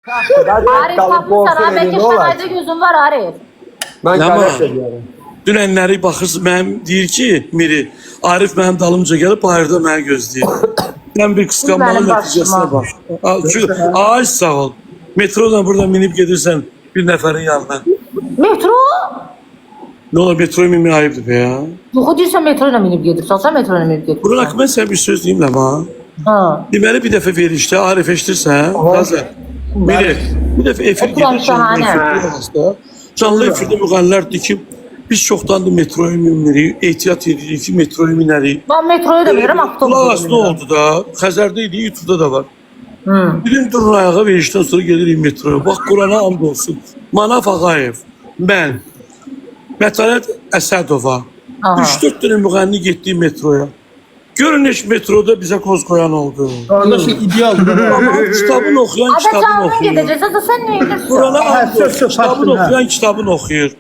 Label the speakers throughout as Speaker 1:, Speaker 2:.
Speaker 1: Arif tapmışsan, belki şanayda gözün var Arif.
Speaker 2: Ben
Speaker 3: Ama
Speaker 2: qardaş ediyorum.
Speaker 3: dünənləri baxırsın, mənim deyir ki, Miri, Arif mənim dalımca gəlib bayırda məni gözləyir. Mən bir qısqanmanın
Speaker 1: Mənim
Speaker 3: nəticəsinə
Speaker 1: başıma.
Speaker 3: bax. Çünki ay sağ ol. Metrodan buradan minib gedirsən bir nəfərin yanına.
Speaker 1: Metro?
Speaker 3: Ne olur metroya minmək ayıbdır be ya.
Speaker 1: Yoxu deyirsən metro ilə minib gedirsən, sən metro ilə minib gedirsən.
Speaker 3: Bunun haqqında sən bir söz deyim Ləma.
Speaker 1: Ha.
Speaker 3: Deməli bir dəfə verişdə Arif eşidirsən, Qazi. Miri, bir dəfə efir
Speaker 1: Oturan
Speaker 3: gedir, canlı
Speaker 1: şahane.
Speaker 3: efirdə. Canlı efirdə müğənnilər deyir ki, biz çoxdandır metroya minmirik, ehtiyat edirik ki, metroya minərik.
Speaker 1: Ben metroya da verirəm, avtobus.
Speaker 3: Qulaq as, ne oldu da? Xəzərdə idi, YouTube'da da var.
Speaker 1: Hı.
Speaker 3: Birin durun ayağa verişdən sonra gelirik metroya. Bax, Qurana and olsun. Manaf Ağayev, mən, Mətanət Əsədova,
Speaker 1: Aha.
Speaker 3: 3-4 dənə müğənni getdik metroya. Görün heç metroda bizə koz koyan oldu.
Speaker 2: Qardaş idealdır.
Speaker 3: Ama kitabını oxuyan
Speaker 1: Ada
Speaker 3: kitabını
Speaker 1: canlı
Speaker 3: oxuyur.
Speaker 1: gedəcəksən də sən nə edirsən?
Speaker 3: Qurana and
Speaker 2: söz,
Speaker 3: olsun,
Speaker 2: söz,
Speaker 3: kitabını
Speaker 2: haqqın,
Speaker 3: oxuyan kitabını oxuyur.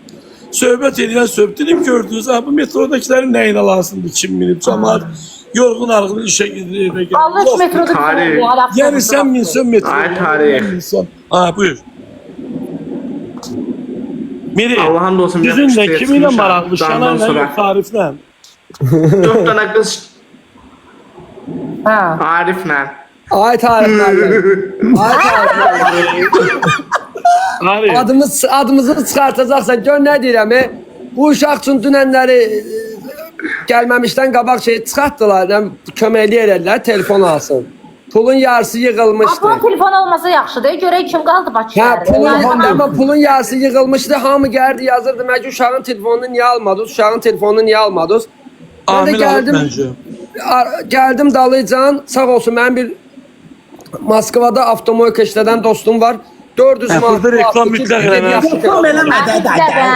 Speaker 3: Söhbət edən söhbətini gördünüz. Ha, bu metrodakıların nəyinə lazımdır, kim minib, cəmaat yorğun arğın işə gedir, evə gəlir.
Speaker 1: Allah
Speaker 3: Yox,
Speaker 1: metroda
Speaker 4: tarih.
Speaker 3: yəni sən minsən metroya.
Speaker 4: Ay tarih.
Speaker 3: Minsən. Ha, buyur. Miri,
Speaker 4: Allah'ın olsun.
Speaker 3: düzünlə kiminlə maraqlı, Şanayla yox, Ariflə.
Speaker 4: 4 tane kız
Speaker 1: Ha.
Speaker 4: Arif'le.
Speaker 2: Ay tariflərlə. Ay tariflərlə.
Speaker 3: Arif,
Speaker 2: Adımızı çıxartacaqsan, gör nə deyirəm. Bu uşaq üçün dünənləri gəlməmişdən qabaq şey çıxartdılar. Kömək eləyirlər, telefon alsın. Pulun yarısı yığılmışdı.
Speaker 1: Aklın telefon olmasa yaxşıdır. Görək kim qaldı Bakı
Speaker 2: Hə,
Speaker 1: şəhərində.
Speaker 2: amma pulun yarısı yığılmışdı. Hamı gəldi yazırdı. Məgə uşağın telefonunu niyə almadınız? Uşağın telefonunu niyə almadınız? Mən də
Speaker 3: Amil alıb
Speaker 2: gəldim.
Speaker 3: məncə.
Speaker 2: Gəldim dalıcan. Sağ olsun mənim bir Moskvada avtomoyka işlədən dostum var. 400
Speaker 3: Hə,
Speaker 2: manat.
Speaker 3: burada reklam mütləq eləmə.
Speaker 2: Reklam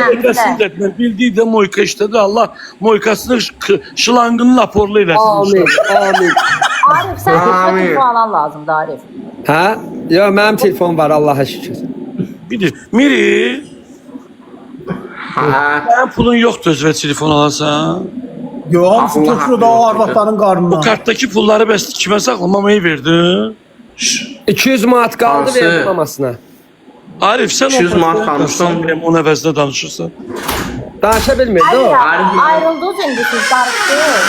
Speaker 3: Moykasını da etmə. Bildiyi də moyka işlədi. Allah moykasını şılangını laporlu eləsin.
Speaker 2: Amin, amin.
Speaker 1: Arif sən
Speaker 4: Amin.
Speaker 1: telefon alan lazımdır Arif.
Speaker 2: Hə? Yox, mənim telefon var Allaha şükür.
Speaker 3: Bir de, Miri,
Speaker 4: Ha.
Speaker 3: sənin pulun yoxdur özvə telefon alasan.
Speaker 5: Yo, hamısı tökülür da o arvadların qarnına.
Speaker 3: Bu kartdaki pulları bəs kimə saxlamamayı verdin?
Speaker 2: 200 manat qaldı
Speaker 4: Hansı?
Speaker 2: verdim mamasına.
Speaker 3: Arif, sən
Speaker 4: 200 manat qalmışsan.
Speaker 3: Onun əvəzində danışırsan.
Speaker 2: Danışa bilmirdi o.
Speaker 4: Arif-
Speaker 1: Ayrıldınız indi siz barışdınız.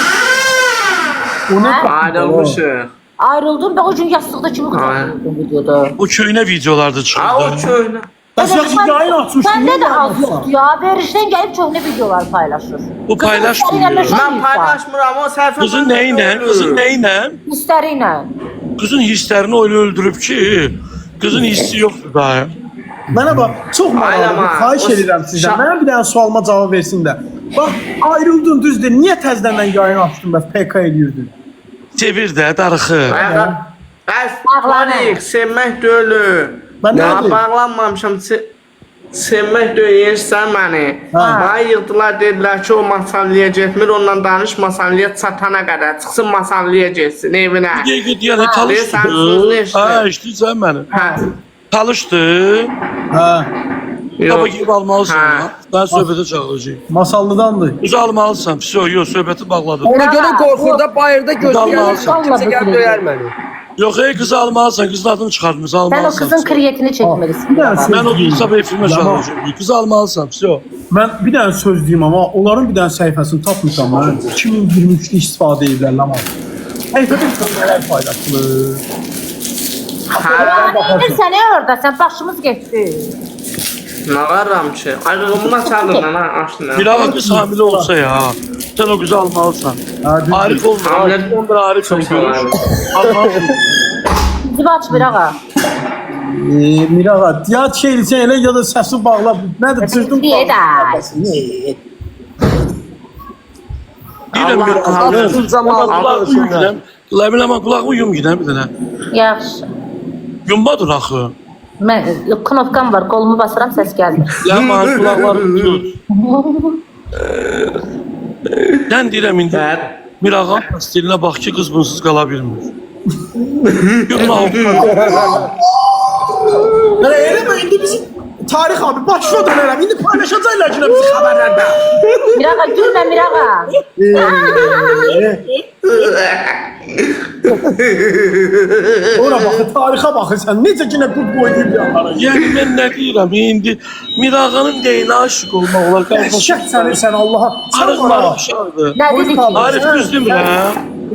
Speaker 5: O ne?
Speaker 4: Ayrılmışıq.
Speaker 1: Ayrıldın, ben o gün yastıqda kimi qızardın videoda.
Speaker 3: Bu köynə videolarda
Speaker 4: Ha
Speaker 3: çıxırdı.
Speaker 4: o köyünü.
Speaker 5: Bəs yaxşı yayın açmışdın.
Speaker 1: Səndə də az yoxdur ya. Verişdən gəlib köhnə videolar paylaşır.
Speaker 3: Bu paylaşmıyor.
Speaker 4: Ben paylaşmıram o səhifə.
Speaker 3: Qızın nə ilə? Qızın nə ilə?
Speaker 1: Hissləri ilə.
Speaker 3: Qızın hisslərini öyle öldürüb ki, qızın hissi yoxdur daha.
Speaker 5: Mənə bax, çox
Speaker 4: Aynen
Speaker 5: maraqlıdır.
Speaker 4: ha.
Speaker 5: Xahiş
Speaker 4: O
Speaker 5: edirəm sizdən.
Speaker 4: şa-
Speaker 5: Mənə bir dənə sualıma cavab versin də. Bax, ayrıldın düzdür. Niyə təzədən yayın açdın bəs PK eləyirdin?
Speaker 3: Sevir də, darıxır.
Speaker 4: Panik, sevmək deyil.
Speaker 5: Mən nə
Speaker 4: Ya
Speaker 5: deyim?
Speaker 4: bağlanmamışam. Sevmək deyirsən məni. Bana yığdılar, dedilər ki, o masallıya getmir, ondan danış, masallıya çatana qədər. Çıxsın masallıya getsin evinə.
Speaker 3: Dəqiqə deyəndə
Speaker 4: Deyirsən,
Speaker 3: talışdı.
Speaker 4: sözünü eşitdim.
Speaker 3: Ha, eşitirsən məni.
Speaker 4: Hə.
Speaker 3: Talışdı.
Speaker 5: Hə,
Speaker 3: Taba girib almalısan.
Speaker 4: Ha.
Speaker 3: Ha. Ben söhbətə çağıracağım.
Speaker 5: masallıdandır.
Speaker 3: Biz almalısan. Pis o, yox, söhbəti bağladım.
Speaker 2: Ona görə qorxur da bayırda
Speaker 3: Dalma
Speaker 2: gözləyir.
Speaker 3: alsan.
Speaker 2: Kimsə gəlib döyər məni.
Speaker 3: Yox, ey qızı almalısan. Qızın adını çıxartmısan,
Speaker 1: Sən o
Speaker 3: almalısan.
Speaker 1: kızın kriyetini çəkməlisin.
Speaker 5: Bir dənə söz
Speaker 3: Mən o
Speaker 5: deyim.
Speaker 3: qızı efirmə çağıracağım. Qızı almalısan. Pis o.
Speaker 5: Mən bir dənə söz deyim amma onların bir dənə səhifəsini tapmışam mən. 2023-də istifadə edirlər amma. Səhifədə nələr paylaşılır?
Speaker 1: Ya nedir sən orada? Sən başımız getdi.
Speaker 4: Nə qaram ki? Ayrılımına çağırın lan, açın.
Speaker 3: Bir ağa qız hamilə olsa ya. Sən o qızı almalısan.
Speaker 5: Ha, düzdür.
Speaker 3: Arif olmur.
Speaker 4: Hamilə-
Speaker 3: Arif olmur. Arif
Speaker 4: Çok
Speaker 3: görür.
Speaker 4: sağ ol.
Speaker 3: Almalısan.
Speaker 1: Bizi aç bir ağa.
Speaker 5: Mirağa, ya şey eləyəcəksən elə ya da səsi bağla. Nədir? Düzdür?
Speaker 1: Niyə də?
Speaker 3: Deyirəm
Speaker 4: Allah
Speaker 3: bir
Speaker 4: Allah.
Speaker 3: ağzını.
Speaker 2: Zamanı
Speaker 3: Qulağımı yum gidəm. Qulağımı ama qulağımı yum gidəm bir dənə.
Speaker 1: Yaxşı.
Speaker 3: Yummadın axı.
Speaker 1: Mən knopkam var, kolumu basıram, səs gəlmir.
Speaker 3: Ya mənim qulaqlarım tut. Sən deyirəm indi.
Speaker 4: Bəd.
Speaker 3: Mirağın pastelinə bax ki, qız bunsuz qala bilmir. Yox,
Speaker 5: Elə eləmə indi bizim Tarix abi başına dönərəm. İndi paylaşacaqlar ki bizi xəbərlərdə.
Speaker 1: Mirağa gülmə Mirağa.
Speaker 5: Ora baxın, tarixə baxın sən. Necə ki nə qurd qoyub yanlara.
Speaker 3: Yəni mən nə deyirəm, indi Mirağanın deyinə aşıq olmaq olar.
Speaker 5: Şək sənirsən Allaha.
Speaker 3: Arıqlar uşaqdır.
Speaker 1: Nə dedik ki?
Speaker 3: Arif düz demirəm.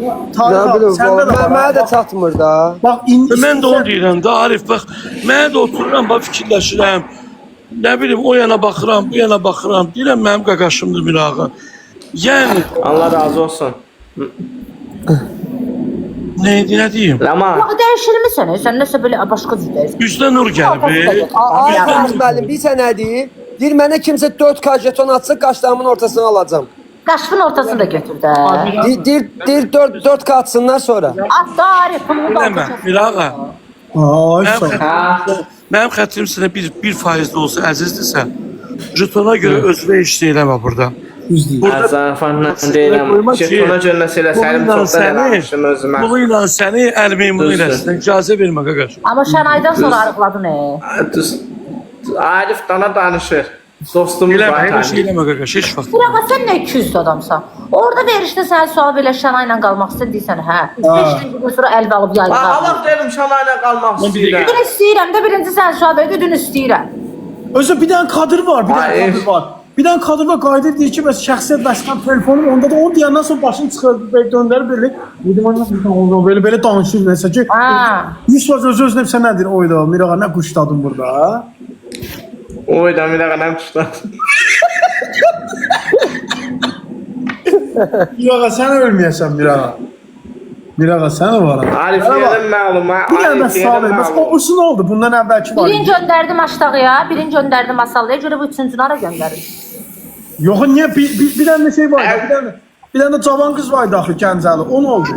Speaker 2: Nə bilim,
Speaker 5: Səndə də
Speaker 2: mənə
Speaker 5: var.
Speaker 2: də çatmır da.
Speaker 5: Bax, indi
Speaker 3: Mən də onu deyirəm da Arif, bax, mən də otururam, bax, fikirləşirəm. Nə bilim, o yana baxıram, bu yana baxıram. Deyirəm, mənim qaqaşımdır Mirağan. Yəni,
Speaker 4: Allah razı olsun.
Speaker 3: nə deyim?
Speaker 4: Lama.
Speaker 1: Bax, dəyişilmirsən, sən nəsə belə başqa cür dəyişirsən.
Speaker 3: Üzdə nur gəlib.
Speaker 2: Ay, müəllim, bilirsən nə deyir? Deyir, mənə kimsə 4 kajeton atsa, qaşlarımın ortasını alacam.
Speaker 1: Qaşqın ortasını da götür də.
Speaker 2: Deyir 4 atsınlar sonra.
Speaker 1: At da Arif, bunu da
Speaker 3: Demə, Mirağa.
Speaker 5: Ay, sağ ol.
Speaker 3: Mənim xətrim sənə 1% də olsa əzizdirsə, jetona görə özünə iş eləmə burada.
Speaker 5: Düzdür.
Speaker 3: Burada
Speaker 4: Əzərfanla deyirəm. Jetona göndərsə elə sənin çoxdan eləmişim özümə.
Speaker 3: Bunu ilə səni əl meymunu eləsin. İcazə vermə qaqaş.
Speaker 1: Amma Şənaydan sonra arıqladın.
Speaker 4: Arif dana danışır. Dostumuz
Speaker 3: Eləmə,
Speaker 4: var.
Speaker 3: elə şey eləmə qaqaş, heç vaxt.
Speaker 1: Bıraqa sən nə 200 adamsan? Orada verişdə sən sual belə Şənayla qalmaq istəyirsən, hə? 5 gün sonra əl alıb yayına.
Speaker 4: Allah dedim Şanayla qalmaq istəyirəm.
Speaker 1: Dün istəyirəm də birinci sən sual ver, dün istəyirəm.
Speaker 5: Özü bir dənə kadr var, bir dənə kadr var. Bir dənə kadr var, qayıdır deyir ki, bəs şəxsiyyət vəsiqəm telefonum, onda da onu deyəndən sonra başını çıxarıb döndərib belə. Dedim, nasıl oldu, belə danışır nəsə ki.
Speaker 1: Ha.
Speaker 5: 100% öz-özünə sən nədir oyda, Mirağa, nə quşladın burada?
Speaker 4: Oyda Mirağa nə quşladın?
Speaker 5: Mirağa, sən ölməyəsən Mirağa. Mirağa, sən var ha.
Speaker 4: Arif yerin məluma.
Speaker 5: Bir dənə sağ ver, bəs o su nə oldu? Bundan əvvəlki var
Speaker 1: Birini
Speaker 5: idi.
Speaker 1: göndərdim aşağıya, birini göndərdim masalaya görə bu üçüncünü ara göndərim.
Speaker 5: Yox, niyə? Bir dənə şey var idi, bir dənə cavan qız var idi axı Gəncəli, o nə oldu?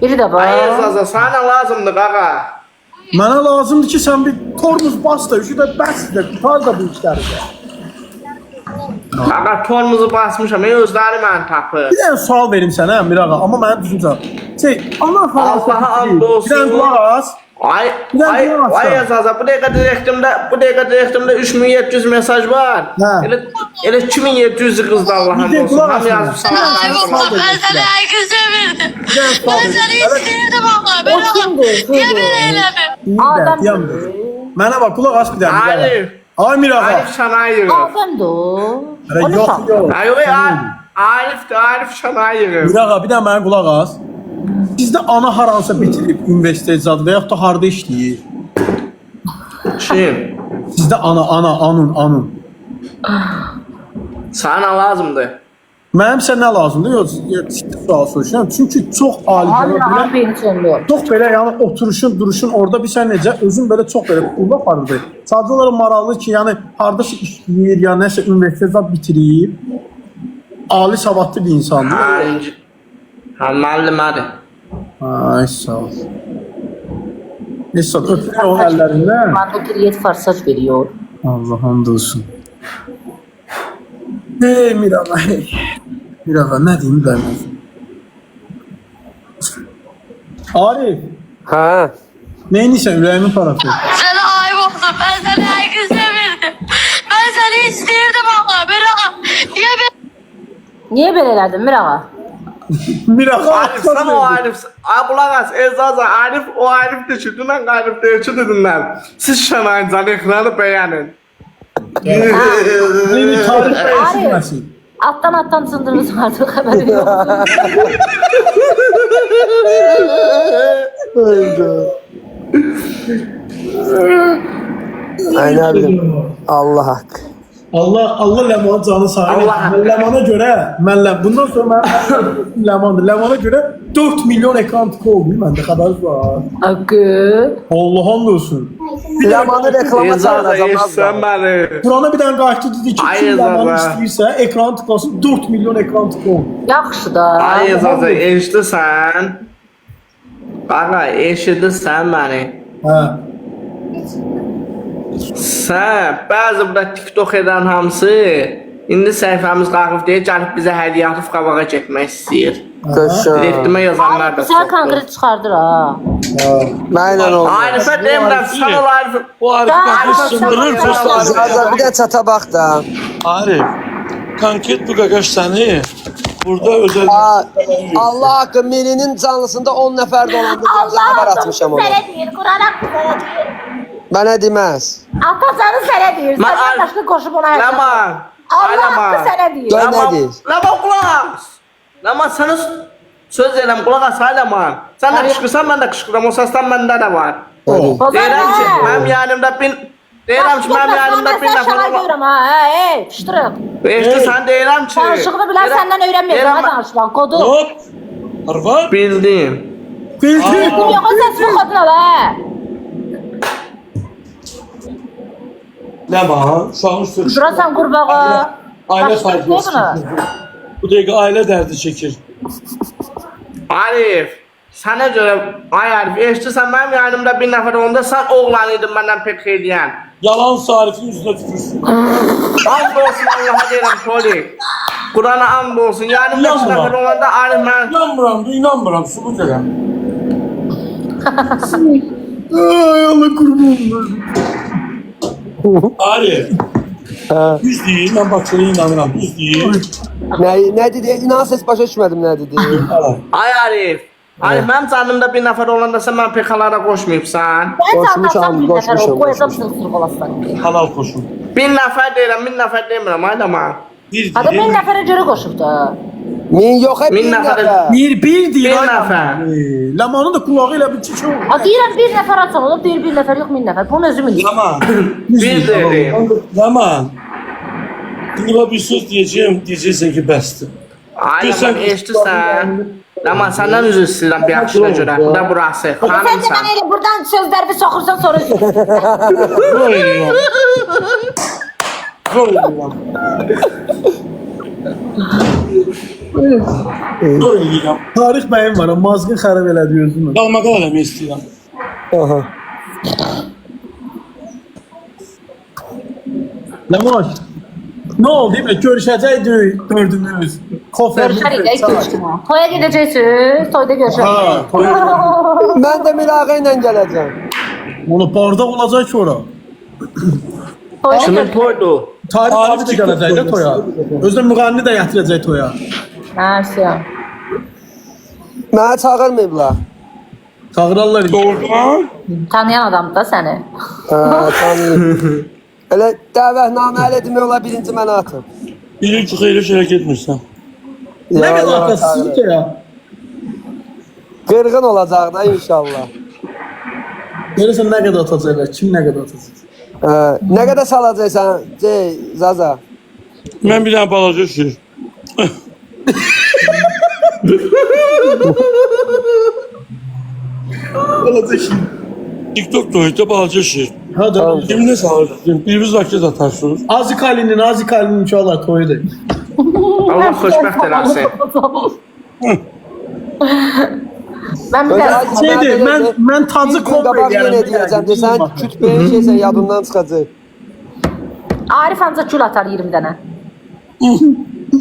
Speaker 1: Biri də var.
Speaker 4: Ay Zaza, sana lazımdır qaqa.
Speaker 5: Mənə lazımdır ki, sən bir tormuz bas da, üçü də bəsdir, tutar da bu işləri də.
Speaker 4: Qaqa tormuzu basmışam, özləri məni tapır.
Speaker 5: Bir dənə sual verim sənə Mirağa, amma mənə düşüncəm. Ana
Speaker 4: Allaha and olsun.
Speaker 5: Bir dənə qulaq as.
Speaker 4: Ay Zaza, bu dəqiqə direktimdə 3700 mesaj var.
Speaker 5: Hə.
Speaker 4: Elə 2700 qızdı Allah'ın
Speaker 5: Bir de
Speaker 4: olsun.
Speaker 5: qulaq
Speaker 4: Ham
Speaker 5: asın.
Speaker 4: yazıb sana.
Speaker 6: Ben sana herkese verdim.
Speaker 5: Bir dənə sual
Speaker 6: Ben seni
Speaker 5: verim.
Speaker 6: istedim ama ben
Speaker 1: O kimdir?
Speaker 6: niye beni eylemedin?
Speaker 1: Adam-
Speaker 5: Diyəmdir. Mənə bax, qulaq as bir dənə.
Speaker 4: Arif.
Speaker 5: Ay Mirağa.
Speaker 4: Arif Şanayır.
Speaker 1: Adamdır o.
Speaker 5: Hələ
Speaker 1: Onu
Speaker 5: yox,
Speaker 1: sal.
Speaker 5: yox.
Speaker 4: Arif Şanayır.
Speaker 5: Mirağa, bir dənə mənə qulaq as. Sizdə ana haransa bitirib universitet zadı və yaxud da harda işləyir?
Speaker 4: Kim?
Speaker 5: Sizdə anun.
Speaker 4: Sana lazımdır.
Speaker 5: Mənim sən nə lazımdır? Yox, sual soruşuram. Çünki çox ali
Speaker 1: Abi,
Speaker 5: belə
Speaker 1: abi beni söylüyor.
Speaker 5: çox belə yəni oturuşun, duruşun orada bir sən necə özün belə çox belə qulluq aparırdı. Sadəcə olaraq maraqlı ki, yəni hardasa işləyir, ya nəsə universitet bitirib. Ali savadlı bir insandır.
Speaker 4: Ha, müəllimədir.
Speaker 5: Ay sağ ol. Neyse, öpürəm onun əllərindən.
Speaker 1: Bana kriyet farsaj veriyor.
Speaker 5: Allah hamd olsun. Hey Mirağa, hey. Mirağa, nə deyim ben? Arif,
Speaker 2: Hə.
Speaker 5: neyinsən ürəyimin tarafı?
Speaker 6: Sana ayıp oldu. Ben sana herkese verdim. Ben seni istedim ama niye beni
Speaker 1: Niye belə elədin Mirağa?
Speaker 5: Mirağa,
Speaker 4: Arif sana o Arif. Qulaq as, Zaza, Arif o Arif de şu dünən Arif de şu dedinlər. Siz Şanaycan ekranı bəyənin.
Speaker 5: Neyini tarif değiştirməsin.
Speaker 1: Alttan sındırırız artık haberi yok.
Speaker 2: Ay nə bilim. Allah haqqı.
Speaker 5: Allah Leman'ın canı sağ
Speaker 4: Allah.
Speaker 5: Leman'a göre, bundan sonra ben Leman'dır. Leman'a göre 4 milyon ekran tıkı oldu. Bende haber var.
Speaker 1: Akı.
Speaker 5: Allah'ın olsun.
Speaker 2: Lamanı reklama
Speaker 4: Zaza
Speaker 2: çağıracam az
Speaker 4: yesən
Speaker 2: da.
Speaker 4: məni.
Speaker 5: Kur'an'a bir tane kaçtı dedi ki
Speaker 4: Ay
Speaker 5: kim Leman'ı
Speaker 4: Zaza.
Speaker 5: istəyirsə ekran tıklasın 4 milyon ekran tıkı oldu.
Speaker 1: Yaxşı da.
Speaker 4: Ay Zaza eşidirsən. Qaqa eşidirsən məni.
Speaker 5: Hə.
Speaker 4: Sən bəzi burada TikTok edən hamısı indi səhifəmiz qalxıb deyə gəlib bizə hədiyyə atıb qabağa getmək istəyir.
Speaker 2: Qışın.
Speaker 4: Direktimə yazanlar da
Speaker 1: Sen
Speaker 4: çoxdur.
Speaker 1: konkret çıxardır ha.
Speaker 2: Mənlə oldu.
Speaker 4: Arifə demirəm, sağ ol Arif.
Speaker 3: O Arif qapı sındırır, postlar.
Speaker 2: Azar bir də çata bax da.
Speaker 3: Arif, Konkret bu qaqaş səni burada özel
Speaker 2: Aa, Allah haqqı Miri'nin canlısında 10 nəfər dolandı. Xəbər atmışam onu.
Speaker 1: Sənə deyir, Quran haqqı sənə deyir.
Speaker 2: Mənə deməz.
Speaker 1: Atacanı sənə deyir.
Speaker 4: Mən-
Speaker 1: Səndən başqa qoşub ona
Speaker 4: Laman.
Speaker 1: Allah haqqı sənə deyir.
Speaker 2: Gör nə deyir.
Speaker 4: Laman qulaq as. Laman sana söz edirəm qulaq as ay Laman. Sən də qışqırsan mən də qışqıram. O səsdən məndə də var.
Speaker 1: Bozar
Speaker 4: Deyirəm ki,
Speaker 1: hə.
Speaker 4: mənim yanımda bin deyirəm ki, mənim yanımda bin
Speaker 1: Mən
Speaker 4: nəfər
Speaker 1: şaka
Speaker 4: olan.
Speaker 1: görürəm ha. Hey, fışdırıq.
Speaker 4: Eşdi sən deyirəm ki.
Speaker 1: Danışıqını bilən
Speaker 4: deyirəm-
Speaker 1: səndən öyrənməyəcəm.
Speaker 4: deyirəm-
Speaker 1: Ha danışılan kodu.
Speaker 3: Hop. Arvad.
Speaker 4: Bildim.
Speaker 5: Bildim.
Speaker 1: Yox, səsini kodun al hə.
Speaker 3: Nə var? Uşağın üstü.
Speaker 1: Durasan qurbağa.
Speaker 3: Ailə
Speaker 1: Başqa bir şey
Speaker 3: faydalısı.
Speaker 1: bunu.
Speaker 3: Bu dəqiqə ailə dərdi çəkir.
Speaker 4: Arif, sənə görə ay Arif, eşdirsən mənim yanımda bir nəfər olanda sən oğlan idin məndən pek eləyən.
Speaker 3: Yalan Sarifin üzünə tükürsün.
Speaker 4: And olsun Allah'a deyirəm Toli. Qurana and olsun. Yanımda iki
Speaker 3: İnanmıram.
Speaker 4: nəfər olanda Arif mən
Speaker 3: İnanmıram, sübut edirəm.
Speaker 5: Ay Allah kurban.
Speaker 3: Arif. Düz deyil, mən Bakıya inanıram, düz deyil.
Speaker 2: Nə dedi? İnan səs başa düşmədim nə dedi.
Speaker 4: Ay Arif. Arif mənim canımda bir nəfər olanda sən mən pekalara qoşmayıbsan.
Speaker 1: Mən
Speaker 2: Qoşmuş
Speaker 1: canlasam
Speaker 2: aldım,
Speaker 1: bir nəfər
Speaker 2: qoşmuşam,
Speaker 1: o. Qoyacam sırf olasın.
Speaker 3: Halal koşun.
Speaker 4: Bir nəfər deyirəm, min nəfər demirəm ay dama.
Speaker 3: Bir
Speaker 1: Hadi
Speaker 3: deyil.
Speaker 1: bir nəfərə görə qoşub da.
Speaker 2: Min yox, hep
Speaker 4: Min
Speaker 2: bir
Speaker 4: nəfər.
Speaker 2: nəfər.
Speaker 5: Bir deyir.
Speaker 4: Bir
Speaker 5: ay
Speaker 4: nəfər.
Speaker 5: Laman. Lamanın da kulağı ilə bir çiçək olur.
Speaker 1: Ha deyirəm bir nəfər açan olub, deyir bir nəfər yox, min nəfər. Bunu özüm bilir.
Speaker 3: Yaman.
Speaker 4: Bir deyirəm.
Speaker 3: Yaman. Şimdi ben bir söz diyeceğim, diyeceksin ki bəsdir.
Speaker 4: Ay
Speaker 3: Bir sən-
Speaker 4: Laman eşdirsən. Laman səndən üzr istəyirəm bir yaxşına görə. Bu da burası.
Speaker 1: Sen de
Speaker 4: Xanımsan.
Speaker 1: bana elə buradan sözlərimi soxursan sonra üzülürsən.
Speaker 3: Zor eləyirəm. Zor eləyirəm. Zor eləyirəm.
Speaker 5: Tarix bəyim var. Mazğın xərab elədi özünü.
Speaker 3: Qalmaqal eləmək istəyirəm.
Speaker 2: Aha.
Speaker 5: Laman. Ne oldu değil mi? Görüşəcəkdik dördümüz. Koferli.
Speaker 1: Görüşərik, görüşürük. Toya gedəcəksiniz, toyda görüşərik.
Speaker 5: Ha, toya.
Speaker 2: Mən də Mirağa ilə gələcəm.
Speaker 5: Onu bardak olacak ki ora.
Speaker 1: Toyda
Speaker 4: Kimin
Speaker 1: görüşərik.
Speaker 4: toydu?
Speaker 5: Tarih
Speaker 3: Tarih
Speaker 5: abi de
Speaker 3: TikTok
Speaker 5: gələcək də toya. Özü müğənni də gətirəcək toya.
Speaker 1: Mərsiyəm.
Speaker 2: Mənə çağırmayıblar.
Speaker 5: Çağırarlar.
Speaker 3: Doğrudan.
Speaker 1: Tanıyan adamdır da səni.
Speaker 2: Tanıyım. Elə dəvətnamə elə demək olar birinci mənə atın.
Speaker 3: Bilir ki, xeyli şərək etmirsən.
Speaker 5: Ne
Speaker 2: Ya,
Speaker 5: kadar
Speaker 2: ya,
Speaker 5: atasısın ki ya.
Speaker 2: Qırğın olacaq da inşallah.
Speaker 5: Görürsən nə qədər atacaqlar, kim nə qədər atacaq.
Speaker 2: Nə qədər salacaqsan, Zaza?
Speaker 3: Mən bir dənə balaca şir.
Speaker 5: Olacaq şimdi.
Speaker 3: TikTok toyda balaca şir.
Speaker 5: Hadi.
Speaker 3: Kim ne sağlayacaksın? Birimiz raket atarsınız.
Speaker 5: Azıkalinin inşallah toyu da.
Speaker 4: Allah xoşbəxt eləsin.
Speaker 1: Mən bir
Speaker 2: Öyle
Speaker 1: də
Speaker 5: Şeydir, mən tacı
Speaker 2: Bir gün
Speaker 5: kol
Speaker 2: qabaq yenə deyəcəm, desən küt beyin şeysən yadımdan çıxacaq.
Speaker 1: Arif ancaq gül atar 20 dənə.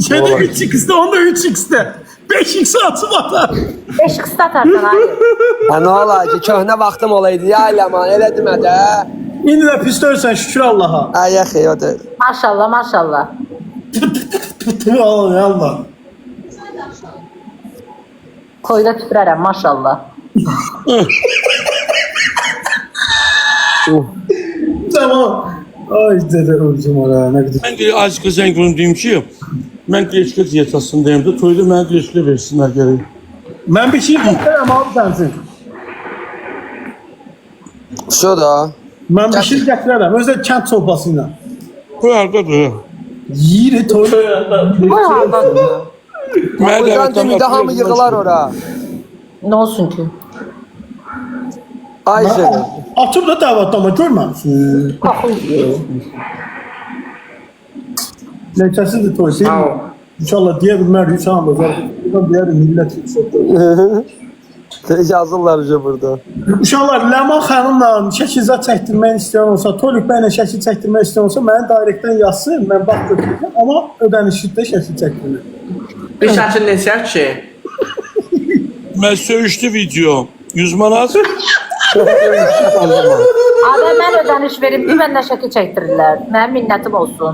Speaker 5: Şeyde 3x'de, onda 3x'de. 5x atım atar.
Speaker 1: 5 qısta atarsan Arif.
Speaker 2: Ha nə olar ki, köhnə vaxtım olaydı ya eləman, elə demə də.
Speaker 5: İndi də pis döysən şükür Allaha.
Speaker 2: Ay yaxı, o da.
Speaker 1: Maşallah, maşallah.
Speaker 5: Allah Allah.
Speaker 1: Toyda tüpürərəm, maşallah.
Speaker 5: Tamam. Ay dede ölçüm ora, ne kadar.
Speaker 3: Mən gəlir Azizə zəng vurun deyim ki, mən qreçka dietasındayım da toyda mənə qreçka versinlər gəlir.
Speaker 5: Ben bir şey getirəm abi sensin.
Speaker 2: Şu da.
Speaker 5: Ben bir şey getirərəm, özü də kənd sopasıyla.
Speaker 3: Koy ardadır.
Speaker 5: Yiyir toy.
Speaker 1: Bu haldadır.
Speaker 2: Buradan demir hamı yığılar ora.
Speaker 1: Nə olsun ki?
Speaker 2: Ayşe.
Speaker 5: Atıb da dəvətlama görməmsin. Neçəsidir toy,
Speaker 4: Sağ ol.
Speaker 5: İnşallah deyə bilmərik, inşallah. Buradan deyərik millət yüksəkdir.
Speaker 2: Yazırlar uca burada.
Speaker 5: Uşaqlar, Ləman xanımla şəkilzat çəkdirmək istəyən olsa, Tolik bəylə şəkil çəkdirmək istəyən olsa, məni direktdən yazsın, mən bax götürəcəm. Amma ödənişlikdə şəkil çəkdirmək.
Speaker 4: Bir şəkil neçər ki?
Speaker 3: Mən söyüşdü video. 100 manat.
Speaker 1: Abi mən ödəniş verim ki, məndən şəkil çəkdirirlər. Mənim minnətim olsun.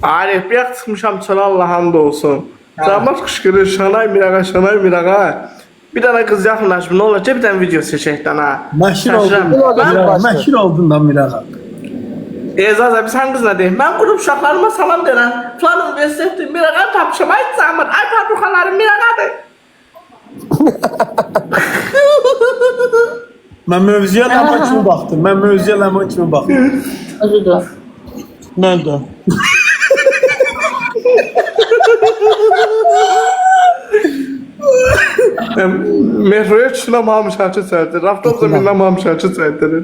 Speaker 4: Arif bir yak çıkmışam çölə Allah hamd olsun. Cəmat qışqırır Şanay Mirağa, Şanay Mirağa. Bir tane kız yaxınlaşmır, ne olacaq bir tane video seçəkdən ha.
Speaker 5: Məşhur oldun.
Speaker 4: Şaşıram.
Speaker 5: Məşhur oldun da Mirağa.
Speaker 4: Ezaz abi sen kızla deyim. Ben grup uşaqlarıma salam deyirəm. Falan üniversitede Mirağa tapışım. Ay zamır. Ay padruxalarım Mirağadır.
Speaker 5: Mən mövzuya lama kimi baxdım. Mən mövzuya lama kimi baxdım.
Speaker 1: Özür dilerim.
Speaker 3: Ben de.
Speaker 4: Metroya çıxınam hamı şarkı çəkdir. Avtobusda minəm hamı şarkı çəkdirir.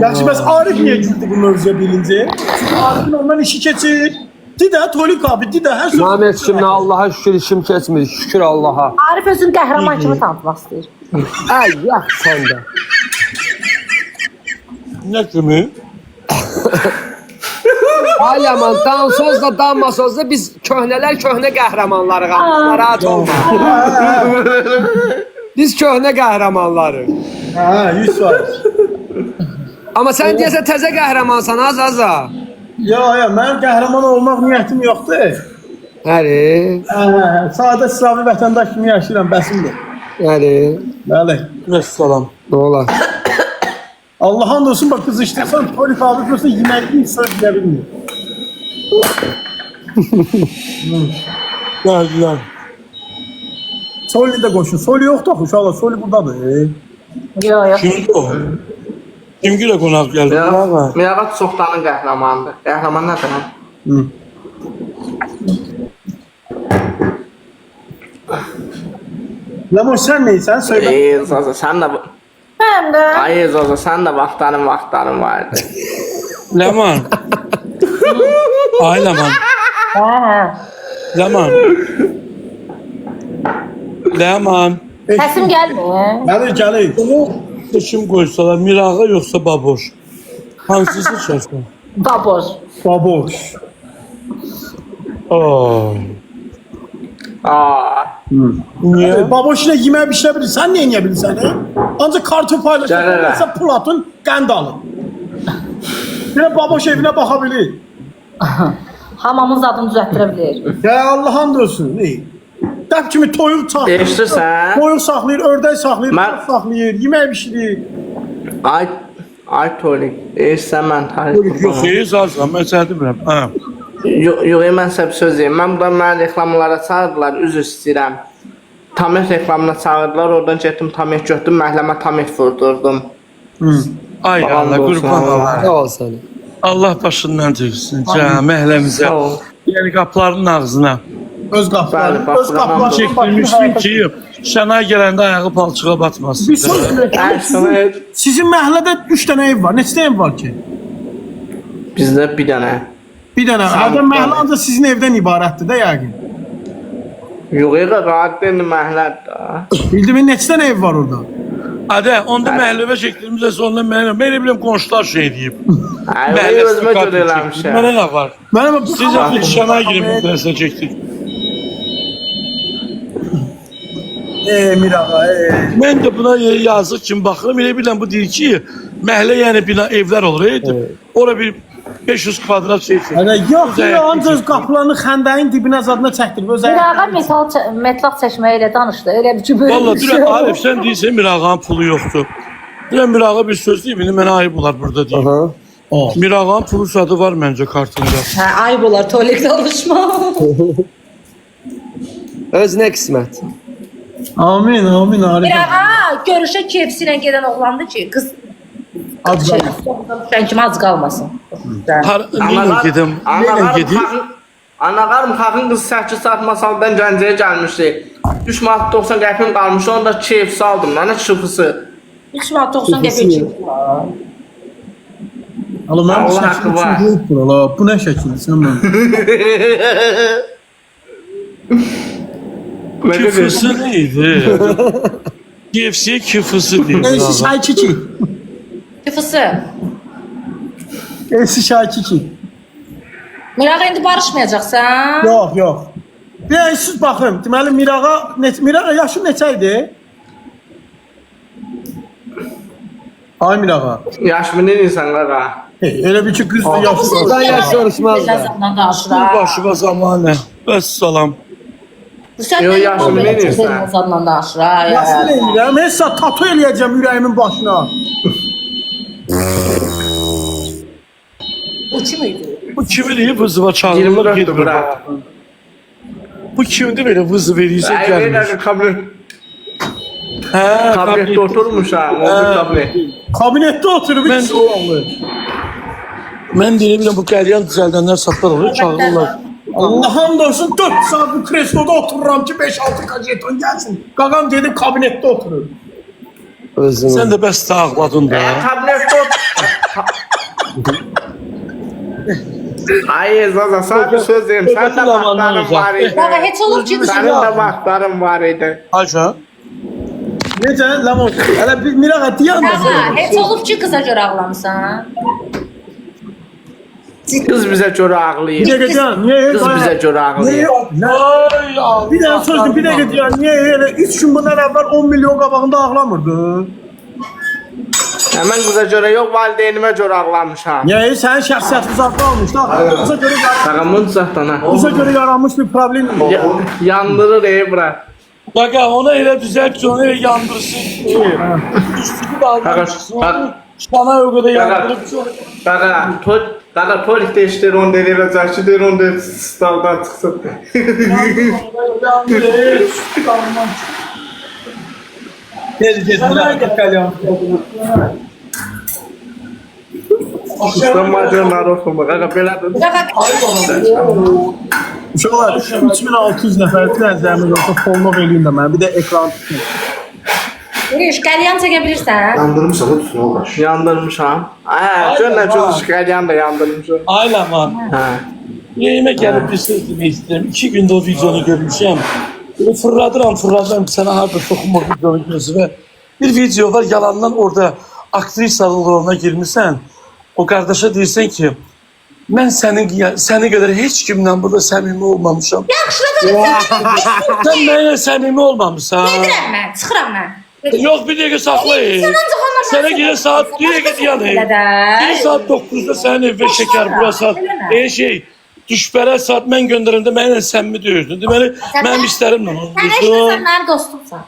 Speaker 5: Yaxşı, bəs Arif niyə güldü bu mövzuya bilinci? Çünki Arifin ondan işi keçir. Didə, Tolik abi, didə, hər söz...
Speaker 2: Mehmet şimdi Allah'a şükür işim kesmedi. Şükür Allah'a.
Speaker 1: Arif özünü qəhrəman kimi tanıtmaq istəyir.
Speaker 2: Ay yak sen de.
Speaker 3: Ne kimi?
Speaker 2: Ay yaman dansozla danmasozla biz köhneler köhne qəhrəmanları narahat olma. Biz köhne qəhrəmanları.
Speaker 5: Hə, 100%.
Speaker 2: Amma sən deyəsən təzə qəhrəmansan az-aza.
Speaker 5: Ya, mənim qəhrəman olmaq niyyətim yoxdur.
Speaker 2: Həri,
Speaker 5: Sadə İslami vətəndaş kimi yaşayıram, bəsimdir.
Speaker 2: həri.
Speaker 5: Bəli.
Speaker 3: Vesselam.
Speaker 2: Ne olar?
Speaker 5: Allah and olsun, bak kız işlərsən, Tolik abi görsə yeməkli söz deyə bilmir.
Speaker 3: Geldiler.
Speaker 5: Soli də qoşun. Soli yoxdur axı, uşaqlar. Soli buradadır.
Speaker 1: Yok.
Speaker 3: Kimdi o? Kim güle konak geldi?
Speaker 4: Mirağa çoxdanın qəhrəmanıdır. Qəhrəman nədir ha?
Speaker 5: Ləmoş, sən neysən? Söylə.
Speaker 4: Ezaza sen de...
Speaker 1: Ben de.
Speaker 4: Ay Ezaza sen de vaxtların vardı.
Speaker 3: Leman. Ay Leman.
Speaker 1: Ha.
Speaker 3: Leman. Leman.
Speaker 1: Sesim gelmiyor.
Speaker 5: Gəlir.
Speaker 3: Seçim koysalar Mirağa yoksa Baboş. Hansısı seçersin?
Speaker 1: Baboş.
Speaker 5: Baboş.
Speaker 3: Aa.
Speaker 4: Aa.
Speaker 3: Niye?
Speaker 5: Baboş ilə yemək bişirə bilir. Sən nə edə bilirsən? Ancaq kartof paylaşırsan.
Speaker 4: Gəlir.
Speaker 5: Sən pul atın, qənd alın. Bir də Baboş evinə baxa bilir.
Speaker 1: Hamamın zadını düzəltdirə
Speaker 5: Ya Allah and olsun. Dəb kimi toyuq saxlayır.
Speaker 4: Değiştirsən.
Speaker 5: Toyuq saxlayır, ördək saxlayır,
Speaker 4: Mən-
Speaker 5: baş saxlayır, yemək bişirir.
Speaker 4: Ay Tolik. Değişsən mən tarif.
Speaker 3: Yok iyi zaten ben seni bilmem. Ha.
Speaker 4: Yox, mən sənə bir söz deyim. Mən burada mənə reklamlara çağırdılar, üzr istəyirəm. Tamet reklamına çağırdılar, oradan getdim Tamet götürdüm, məhləmə Tamet vurdurdum.
Speaker 3: Ay
Speaker 4: Tamam,
Speaker 3: Allah
Speaker 4: olsun,
Speaker 3: kurban
Speaker 4: Allah.
Speaker 3: Allah.
Speaker 2: Ne ol seni?
Speaker 3: Allah başından çeksin. Cəm əhləmizə.
Speaker 4: Sağ ol.
Speaker 3: Yəni qapıların ağzına.
Speaker 5: Öz qapıları,
Speaker 4: Bəli, bax,
Speaker 5: öz qapıları.
Speaker 3: Çektirmişdim ki Şənay gələndə ayağı palçığa batmasın.
Speaker 5: Bir söz
Speaker 4: Ay, sana
Speaker 5: Sizin məhəllədə 3 dənə ev var. Neçə ev var ki?
Speaker 4: bizdə bir dənə.
Speaker 5: Bir dənə. Adam məhəllə ancaq sizin evdən ibarətdir də yəqin.
Speaker 4: Yox, rahat deyil məhəllədir.
Speaker 5: Bildimin neçə dənə ev var orada?
Speaker 3: Adə, onda məhəlləbə çəkdirimizə sonra mən biləm qonşular şey deyib.
Speaker 4: Ay, özümə görə eləmişəm.
Speaker 3: Mənə nə var?
Speaker 5: Mənim bu
Speaker 3: Siz Şənay girib müddəsə çəkdik.
Speaker 5: Mirağa,
Speaker 3: Mən də buna yazıq kimi baxıram. Elə biləm bu deyir ki, məhəllə yəni bina evlər olur. Ora bir 500 kvadrat şey.
Speaker 5: Yox, ancaq qapılarını xəndəyin dibinə zadına çəkdirib. Öz
Speaker 1: Mirağa metlaq çəkməyi ilə danışdı. Elə bir ki, böyle
Speaker 3: Valla
Speaker 1: bir şey
Speaker 3: dünən
Speaker 1: oldu.
Speaker 3: Arif sən deyirsən Mirağanın pulu yoxdur. Dünən Mirağa bir söz deyib, indi mənə ayıb olar burada deyim.
Speaker 2: Aha.
Speaker 3: Mirağanın pulu sadı var məncə kartında.
Speaker 1: Hə, ayıb olar tualet danışma.
Speaker 2: Özünə qismət.
Speaker 5: Amin, amin, Arif.
Speaker 1: Mirağa görüşə KFC ilə gedən oğlandı ki, qız
Speaker 5: Az
Speaker 1: şey,
Speaker 5: qaldı.
Speaker 1: düşən kimi az qalmasın.
Speaker 3: Neyle gedim? Neyle gedim?
Speaker 4: Anaqarım xalqın qız 8 saat masaldan Gəncəyə gəlmişdi. 3 manat 90 qəpim qalmış, onda KFC aldım. Mənə çıfısı.
Speaker 1: 3 manat 90 qəpik.
Speaker 5: Allah mənim
Speaker 4: Allah haqqı var.
Speaker 5: şəkil. Bu nə şəkildir sən mən?
Speaker 3: Küfüsü neydi? KFC'ye küfüsü değil.
Speaker 5: Esi şaykiki.
Speaker 1: Tıfısı.
Speaker 5: Esi şaykiki.
Speaker 1: Mirağa indi barışmayacaqsan.
Speaker 5: Yox, yox. Bir siz baxın. Deməli Mirağa yaşı neçə idi? Ay Mirağa.
Speaker 4: Yaşımı nə insan qaqa?
Speaker 5: Elə bir ki, qız da
Speaker 2: Ben
Speaker 5: yaşlı.
Speaker 2: yaş soruşmaz da.
Speaker 1: Birazdan danışıram.
Speaker 3: Başıma zamanı. Vəssalam.
Speaker 1: Sən
Speaker 4: Yo,
Speaker 1: də
Speaker 4: yaşını verirsən.
Speaker 1: Birazdan danışıram.
Speaker 5: Nasıl eləyirəm? Hessa tatu eləyəcəm ürəyimin başına.
Speaker 1: Bu kim idi?
Speaker 3: Bu kimi deyib vızıva çağırırlar
Speaker 4: 24'tü
Speaker 3: gedir.
Speaker 4: bırak.
Speaker 3: Bu kimdir belə vızı verirsə
Speaker 4: Ay,
Speaker 3: gəlmir.
Speaker 4: bir kabinет.
Speaker 3: Hə,
Speaker 4: Kabinette oturmuş ha. O bir kabinet.
Speaker 5: Kabinetdə oturub
Speaker 3: Mən-
Speaker 5: hiç olanlı.
Speaker 3: Mən deyirəm bu qəlyan düzəldənlər satlar olur, çağırırlar.
Speaker 5: Allah hamd olsun 4 saat bu kresloda otururam ki 5-6 kajeton gəlsin. Qaqam gedib kabinetdə oturur.
Speaker 2: Özünü.
Speaker 3: Sən də bəs ağladın da.
Speaker 4: Kabinette otur. Ay Zaza sana bir söz diyeyim. Sen de vaxtların var idi.
Speaker 1: Qaqa heç olub ki
Speaker 4: Senin de vaxtların var idi.
Speaker 3: Ayça.
Speaker 5: Necə? Ləmon. Hələ bir mirağa
Speaker 1: Qaqa
Speaker 5: dayanmasın.
Speaker 1: heç olub ki qıza görə ağlamısan?
Speaker 4: Kız bize göre ağlayır.
Speaker 5: Bir dəqiqə dayan. Niyə?
Speaker 4: Kız bize göre ağlayır.
Speaker 3: Ay Allah.
Speaker 5: Bir dənə sözdür, bir dəqiqə dayan. Niyə elə 3 gün bundan əvvəl 10 milyon qabağında ağlamırdı?
Speaker 4: Hemen kıza göre yok valideynime göre ağlamışam.
Speaker 5: Niyə? Sənin şəxsiyyətin zətli almış da. Qıza görə
Speaker 4: Sağamın zaten ha.
Speaker 5: Qıza görə yaranmış bir problem.
Speaker 4: Yandırır bırak.
Speaker 3: Qaqa ona elə düzəlt ki, onu elə yandırsın. Üstünü də almışsın.
Speaker 4: Qaqa.
Speaker 3: Sana o qədər yandırıb ki.
Speaker 4: Kaka tolik değiştir onu deneyecek. Şu der onu der staldan çıksın. Ustam macarlar okuma. Kaka beladır.
Speaker 5: Uşaqlar 3600 nəfər izləyicimiz olsa follow eləyin də mənə. Bir də ekran tutun.
Speaker 1: Yürüyüş, qəlyan çəkə bilirsən?
Speaker 7: Yandırmışsa da tutun olur.
Speaker 4: Yandırmışam. Gör ne çok şikayet da yandırmışam.
Speaker 3: Aylaman.
Speaker 4: Ha.
Speaker 3: Yayına gəlib bir söz demək istəyirəm. 2 gündə o videonu görmüşəm. Böyle fırladıram sənə harada toxunmaq videonu gözümə. Bir video var, yalandan orada aktrisalı roluna girmişsən. O qardaşa deyirsən ki, mən səni qədər heç kimlə burada səmimi olmamışam. Sən mənə səmimi olmamışsan.
Speaker 1: Gedirəm mən, çıxıram mən.
Speaker 3: Yox, bir dəqiqə saxlayın. Sənə görə saat, bir dəqiqə deyəlim. Bir saat 9-da sənin evə şəkər, bura saat. Düşbərə saat mən göndərəndə mənə səmimi deyirdin. Deməli, mənim istərimlə onu
Speaker 1: Sən eşitsən, mənim dostumsan.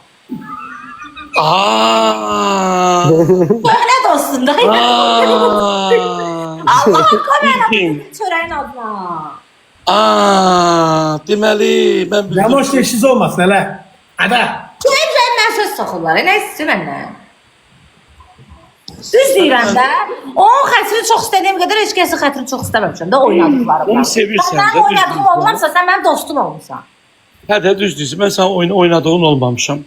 Speaker 3: Aaa.
Speaker 1: Böyle dostum da. Allah'ım kameranı çöreğin adına.
Speaker 3: Deməli, mən bildim.
Speaker 5: Yamoş eşiz olmasın hələ. Hədə.
Speaker 1: Kim mən söz soxurlar, nə istəyir məndən? Düz deyirəm də. Onun xətrini çox istədiyim qədər heç kəsin xətrini çox istəməmişəm də oynadıqlarım.
Speaker 3: Onu sevirsən də,
Speaker 1: Mənim
Speaker 3: düz
Speaker 1: oynadığım
Speaker 3: deyirsən.
Speaker 1: olmamsa sən mənim dostum olmuşsan.
Speaker 3: Hə də düz deyirsən. Mən sənin oynadığın olmamışam.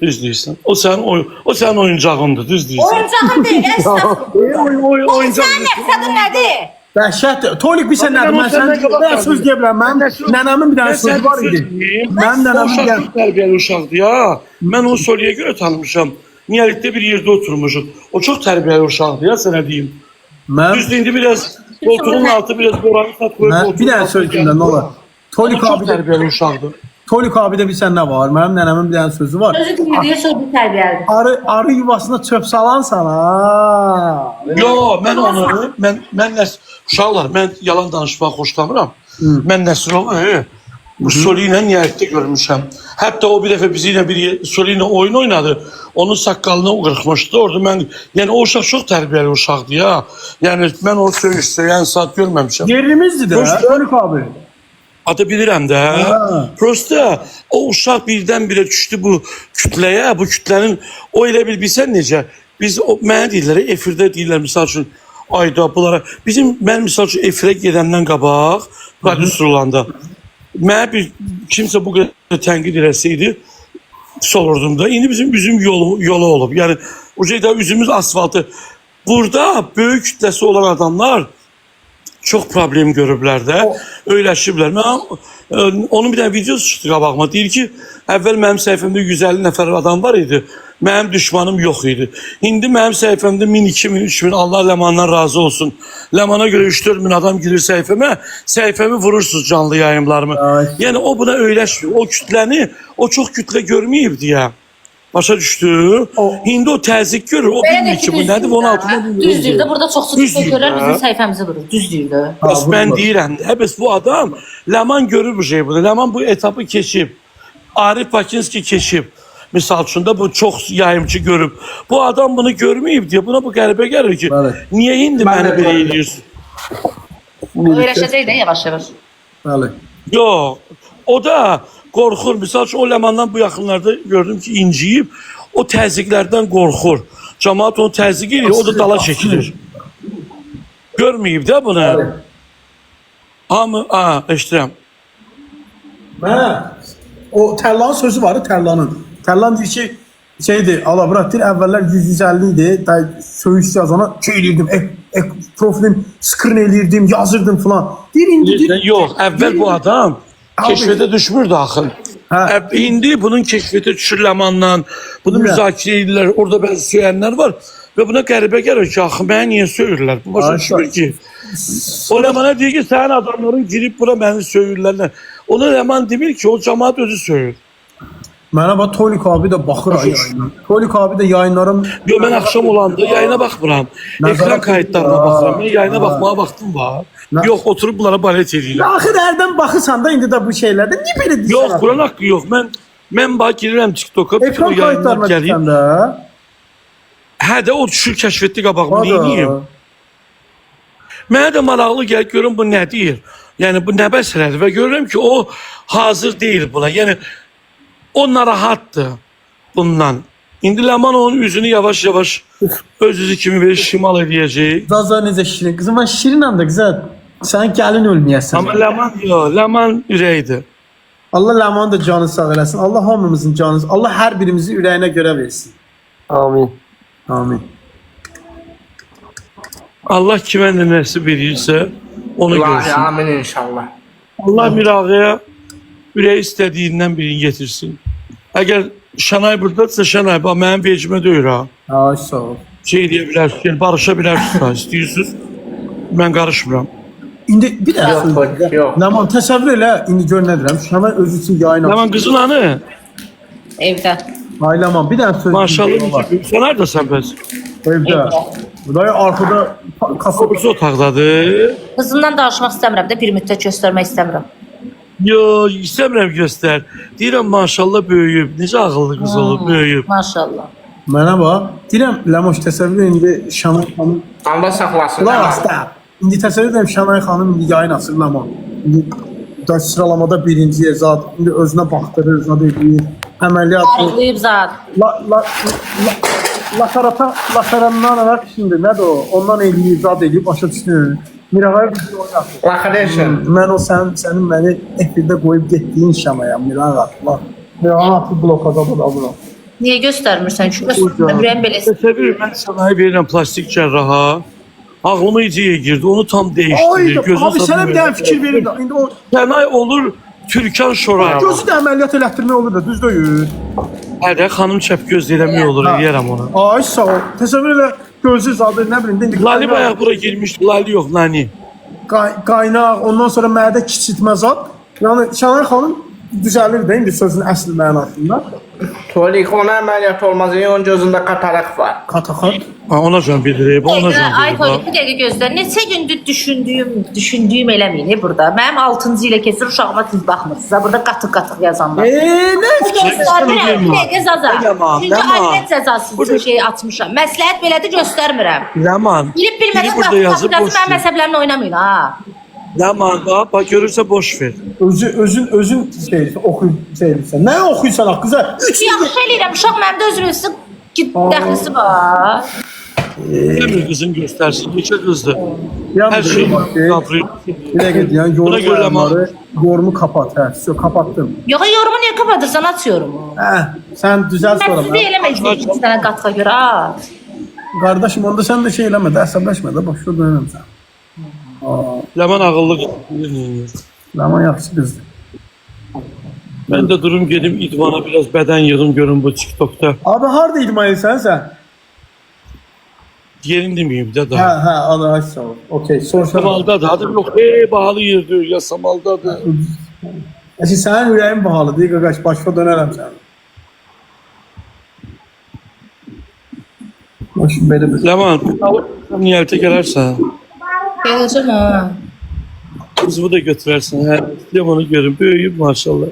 Speaker 3: Düz deyirsən. O sənin oyuncağındır, düz deyirsən.
Speaker 1: Oyuncağım deyil, estağfurullah.
Speaker 3: Oyuncaq.
Speaker 1: Sənin məqsədin nədir?
Speaker 5: Dəhşətdir. Tolik bir sən nədir? Mən sənə söz deyə biləm. Mənim nənəmin bir dənə sözü var idi. Mənim nənəmin
Speaker 3: Uşaq
Speaker 5: bir
Speaker 3: çox tərbiyəli uşaqdır ya. Mən onu Soliyə görə tanımışam. Niyalikdə bir yerdə oturmuşuq. O çox tərbiyəli uşaqdır ya, sənə deyim.
Speaker 5: Mən
Speaker 3: Düzdür, indi biraz koltuğun altı biraz boranı satılır.
Speaker 5: bir dənə söz deyim də nə olar? Tolik
Speaker 3: Çok
Speaker 5: abi də
Speaker 3: tərbiyəli uşaqdır.
Speaker 5: Tolik abi də bir sən nə var? Mənim nənəmin bir dənə sözü var.
Speaker 1: Sözü dinlediği sözü tərbiyəlidir.
Speaker 5: Arı yuvasına çöp salan sana.
Speaker 3: Yo, mən onu, mən uşaqlar, mən yalan danışmağı xoşlamıram. Mən Nəsrovu bu Soli ilə nihayətdə görmüşəm. Hətta o bir dəfə bizi ilə Soli ilə oyun oynadı. Onun saqqalını qırxmışdı. Orada mən, yəni o uşaq çox tərbiyəli uşaqdır ya. Yəni mən onu söyüşsəyən saat görməmişəm.
Speaker 5: Yerimizdir də Tolik abi.
Speaker 3: Adı bilirəm də. Prosta o uşaq birdən-birə düşdü bu kütləyə. Bu kütlənin o elə bilsən necə? Biz mənə deyirlər, efirdə deyirlər misal üçün ayda bunlara. Mən misal üçün efirə gedəndən qabaq prodüser olanda mənə bir kimsə bu qədər tənqid eləsəydi sorurdum da. İndi bizim üzüm yolu olub. Yəni o şeydə üzümüz asfaltı. Burada böyük kütləsi olan adamlar çox problem görüblər də, öyləşiblər. Mən onun bir dənə videosu çıxdı qabağıma. Deyir ki, əvvəl mənim səhifəmdə 150 nəfər adam var idi. Mənim düşmanım yox idi. İndi mənim səhifəmdə 1000, 2000, 3000, Allah Ləmandan razı olsun. Ləmana görə 3-4 min adam girir səhifəmə, səhifəmi vurursunuz canlı yayımlarımı. Yəni o buna öyləşmir. O kütləni, o çox kütlə görməyib deyə. Başa düşdü. İndi o təzyiq görür. O bilmir ki, bu nədir, onun altında bilmir.
Speaker 1: Düz deyir də, burada çoxsu
Speaker 3: Düz deyir
Speaker 1: görürlər,
Speaker 3: də.
Speaker 1: bizim səhifəmizi vurur. Düz deyir də.
Speaker 3: Bəs mən deyirəm, həbəs bu adam Ləman görür bu şey bunu. Ləman bu etapı keçib. Arif Bakinski keçib. Misal üçün də bu çox yayımçı görüb. Bu adam bunu görməyib deyə buna bu qəribə gəlir ki,
Speaker 5: Bəli.
Speaker 3: niyə indi məni belə eləyirsən?
Speaker 1: Öyrəşəcək də yavaş-yavaş.
Speaker 5: Bəli.
Speaker 3: Yox, o da qorxur. Misal üçün o Ləmandan bu yaxınlarda gördüm ki, inciyib. O təzyiqlərdən qorxur. Cəmaat onu təzyiq edir, o da dala çəkilir. Görməyib də bunu. Hamı, eşidirəm.
Speaker 5: O Tərlanın sözü var, Tərlanın. Tərlan deyir ki, şeydir, Allah bırak deyir, əvvəllər 100-150 idi, söyüş yazana şey edirdim, profilin screen elirdim, yazırdım falan. Deyir, indi deyir.
Speaker 3: Yox, əvvəl bu adam keşfete düşmürdü axı.
Speaker 5: Hə.
Speaker 3: İndi bunun keşfete düşür Ləmandan, bunu
Speaker 5: Bilmirəm.
Speaker 3: müzakirə edirlər, orada bəzi söyənlər var və buna qəribə gəlir ki, axı mənə niyə söyürlər? Bu başa düşmür ki. O Ləmana deyir ki, sənin adamların girib bura məni söyürlər. Ona Ləman demir ki, o cəmaat özü söyür.
Speaker 5: Mənə bax, Tolik abi də baxır yayına. Tolik abi də yayınlarım...
Speaker 3: Yo, mən axşam olanda yayına baxmıram. Ekran kayıtlarına baxıram. Mən yayına baxmağa vaxtım var. Yox, oturub bunlara balet edirlər.
Speaker 5: Axı hərdən baxırsan da indi də bu şeylərdə. Niyə belə deyirsən?
Speaker 3: Yox, Quran haqqı yox. Mən bax girirəm TikTok'a, bütün o
Speaker 5: Ekran
Speaker 3: yayınlar
Speaker 5: kayıtlarına
Speaker 3: gəlir.
Speaker 5: düşən də.
Speaker 3: Hə də o düşür kəşfetli qabağımı neyiniyim? Mənə də maraqlı gəlir, görüm bu nə deyir. Yəni bu nə məsələdir və görürəm ki, o hazır deyil buna. Yəni o narahatdır bundan. İndi Ləman onun üzünü yavaş-yavaş öz üzü kimi bir şimal edəcək.
Speaker 5: Zaza necə şirin. Qızım, mən şirinəm də qıza. Sən gəlin ölməyəsən.
Speaker 3: Amma Ləman yox, Ləman ürəkdir.
Speaker 5: Allah Ləmanın da canı sağ eləsin. Allah hamımızın canı, Allah hər birimizi ürəyinə görə versin.
Speaker 2: Amin.
Speaker 5: Amin.
Speaker 3: Allah kimə nə nəsib edirsə onu
Speaker 4: İlahi,
Speaker 3: görsün.
Speaker 4: amin inşallah.
Speaker 3: Allah Mirağaya ürək istədiyindən birini getirsin. Əgər Şanay buradadırsa, Şanay, bax mənim vecimə deyir ha.
Speaker 5: Ay sağ ol.
Speaker 3: Şey deyə bilərsiniz, barışa bilərsiniz ha, istəyirsiniz. Mən qarışmıram.
Speaker 5: İndi bir də
Speaker 4: Yox.
Speaker 5: Ləman təsəvvür elə, indi gör nə deyirəm. Şəmən özü üçün yayın açır.
Speaker 3: Ləman qızın hanı?
Speaker 1: Evdə.
Speaker 5: Ay Ləman, bir dənə söz.
Speaker 3: Maşallah, sən nərdəsən bəs?
Speaker 5: Evdə. Buraya arkada kasa.
Speaker 3: Qız otaqdadır.
Speaker 1: Qızımdan danışmaq istəmirəm də, bir müddət göstərmək istəmirəm.
Speaker 3: Yo, istəmirəm göstər. Deyirəm maşallah böyüyüb. Necə ağıllı qız olub, böyüyüb.
Speaker 1: Maşallah.
Speaker 5: Mənə bax. Deyirəm Ləmoş təsəvvür elə, indi Şanay xanım.
Speaker 4: Allah saxlasın.
Speaker 5: Qulaq as da. İndi təsəvvür edirəm Şanay xanım indi yayın açır Ləman. İndi da sıralamada birinci yer zat. İndi özünə baxdırır, özünə deyir. Əməliyyat.
Speaker 1: Arıqlayıb zat.
Speaker 5: Lasarandan arak şimdi nədir o? Ondan eləyir, zad eləyir, başa düşdün. Mirağaya bir oynatır.
Speaker 4: Lakadəşin.
Speaker 5: Mən o sənin məni efirdə qoyub getdiyin şamayam, Mirağa. Mirağanı atıb blokaza bu.
Speaker 1: Niyə göstərmirsən? Çünki göstərmirəm belə.
Speaker 3: Təsəvvür, mən sənayı verirəm plastik cərraha. Ağlıma idея girdi, onu tam değiştirir.
Speaker 5: Abi sənə bir dənə fikir verir də. İndi o
Speaker 3: Sənay olur Türkan Şoray.
Speaker 5: gözü də əməliyyat elətdirmək olur da, düz deyil.
Speaker 3: Hədə xanım çəp göz eləmək olur, eləyərəm onu.
Speaker 5: Ay sağ ol. Təsəvvür elə gözü zadı, nə bilim, indi
Speaker 3: Lali bayaq bura girmişdi, Lali yox, Nani.
Speaker 5: qaynaq, ondan sonra mədə kiçiltmə zad. Yəni Şanay xanım düzəlir də indi sözün əsl mənasında.
Speaker 4: Tolik ona əməliyyat olmaz. Onun gözündə katarakt var.
Speaker 5: Qataxat.
Speaker 3: Ona can bildirib, ona can
Speaker 1: Ay
Speaker 3: bildirib.
Speaker 1: Tolik, bir dəqiqə gözlə. Neçə gündür düşündüyüm eləməyin burada. Mənim 6-cı ilə keçir, uşağıma siz baxmırsınız. Burada qatıq-qatıq yazanlar.
Speaker 5: Nə
Speaker 1: Göstərmirəm, bir dəqiqə Zaza.
Speaker 3: Ləman,
Speaker 1: Çünki
Speaker 3: Ləman.
Speaker 1: ailət cəzası şey açmışam. Məsləhət belədir, göstərmirəm.
Speaker 3: Ləman,
Speaker 1: Bilib
Speaker 3: biri
Speaker 1: bilmədən
Speaker 3: burada yazıb
Speaker 1: qatıq-qatıq
Speaker 3: boş
Speaker 1: mənim
Speaker 3: ver.
Speaker 1: əsəblərimlə oynamayın ha.
Speaker 3: Ləman, bax, görürsə boş ver.
Speaker 5: özün şey oxuyursan. Nə oxuyursan ha qıza? 3
Speaker 1: Yaxşı eləyirəm, uşaq mənim də özümün dəxlisi var.
Speaker 3: Demir qızın göstərsin, neçə qızdır. Hər şey qavruyor.
Speaker 5: Bir dəqiqə deyən
Speaker 3: Buna görə
Speaker 5: yorumu yorumu kapat. Hə, все kapattım.
Speaker 1: Yox, yorumu niyə kapatırsan, aç yorumu.
Speaker 5: Hə, sən düzəlt sonra.
Speaker 1: Mən sizi eləməyəcəm iki dənə qatığa görə, ha.
Speaker 5: Qardaşım, onda sən də şey eləmə də, əsəbləşmə də, boş ver dönəm sən.
Speaker 3: Ləman ağıllı qız.
Speaker 5: Ləman yaxşı qızdır.
Speaker 3: Mən də durum gedim idmana biraz bədən yığım görüm bu TikTok'ta.
Speaker 5: Abi harda idman edirsən sən?
Speaker 3: Yerin deməyim də
Speaker 5: Hə,
Speaker 3: daha.
Speaker 5: Allah sağ ol. Okey, soruşam.
Speaker 3: Samaldadır, adım yox, bahalı yerdir, ya Samaldadır.
Speaker 5: Əşi sənin ürəyin bahalıdır, qaqaş, başqa dönərəm sən. Belə bir.
Speaker 3: Leman, niyete gelersen.
Speaker 1: Gələcəm ha.
Speaker 3: Kızımı da götürersin. He. Leman'ı görün. Büyüyüp maşallah.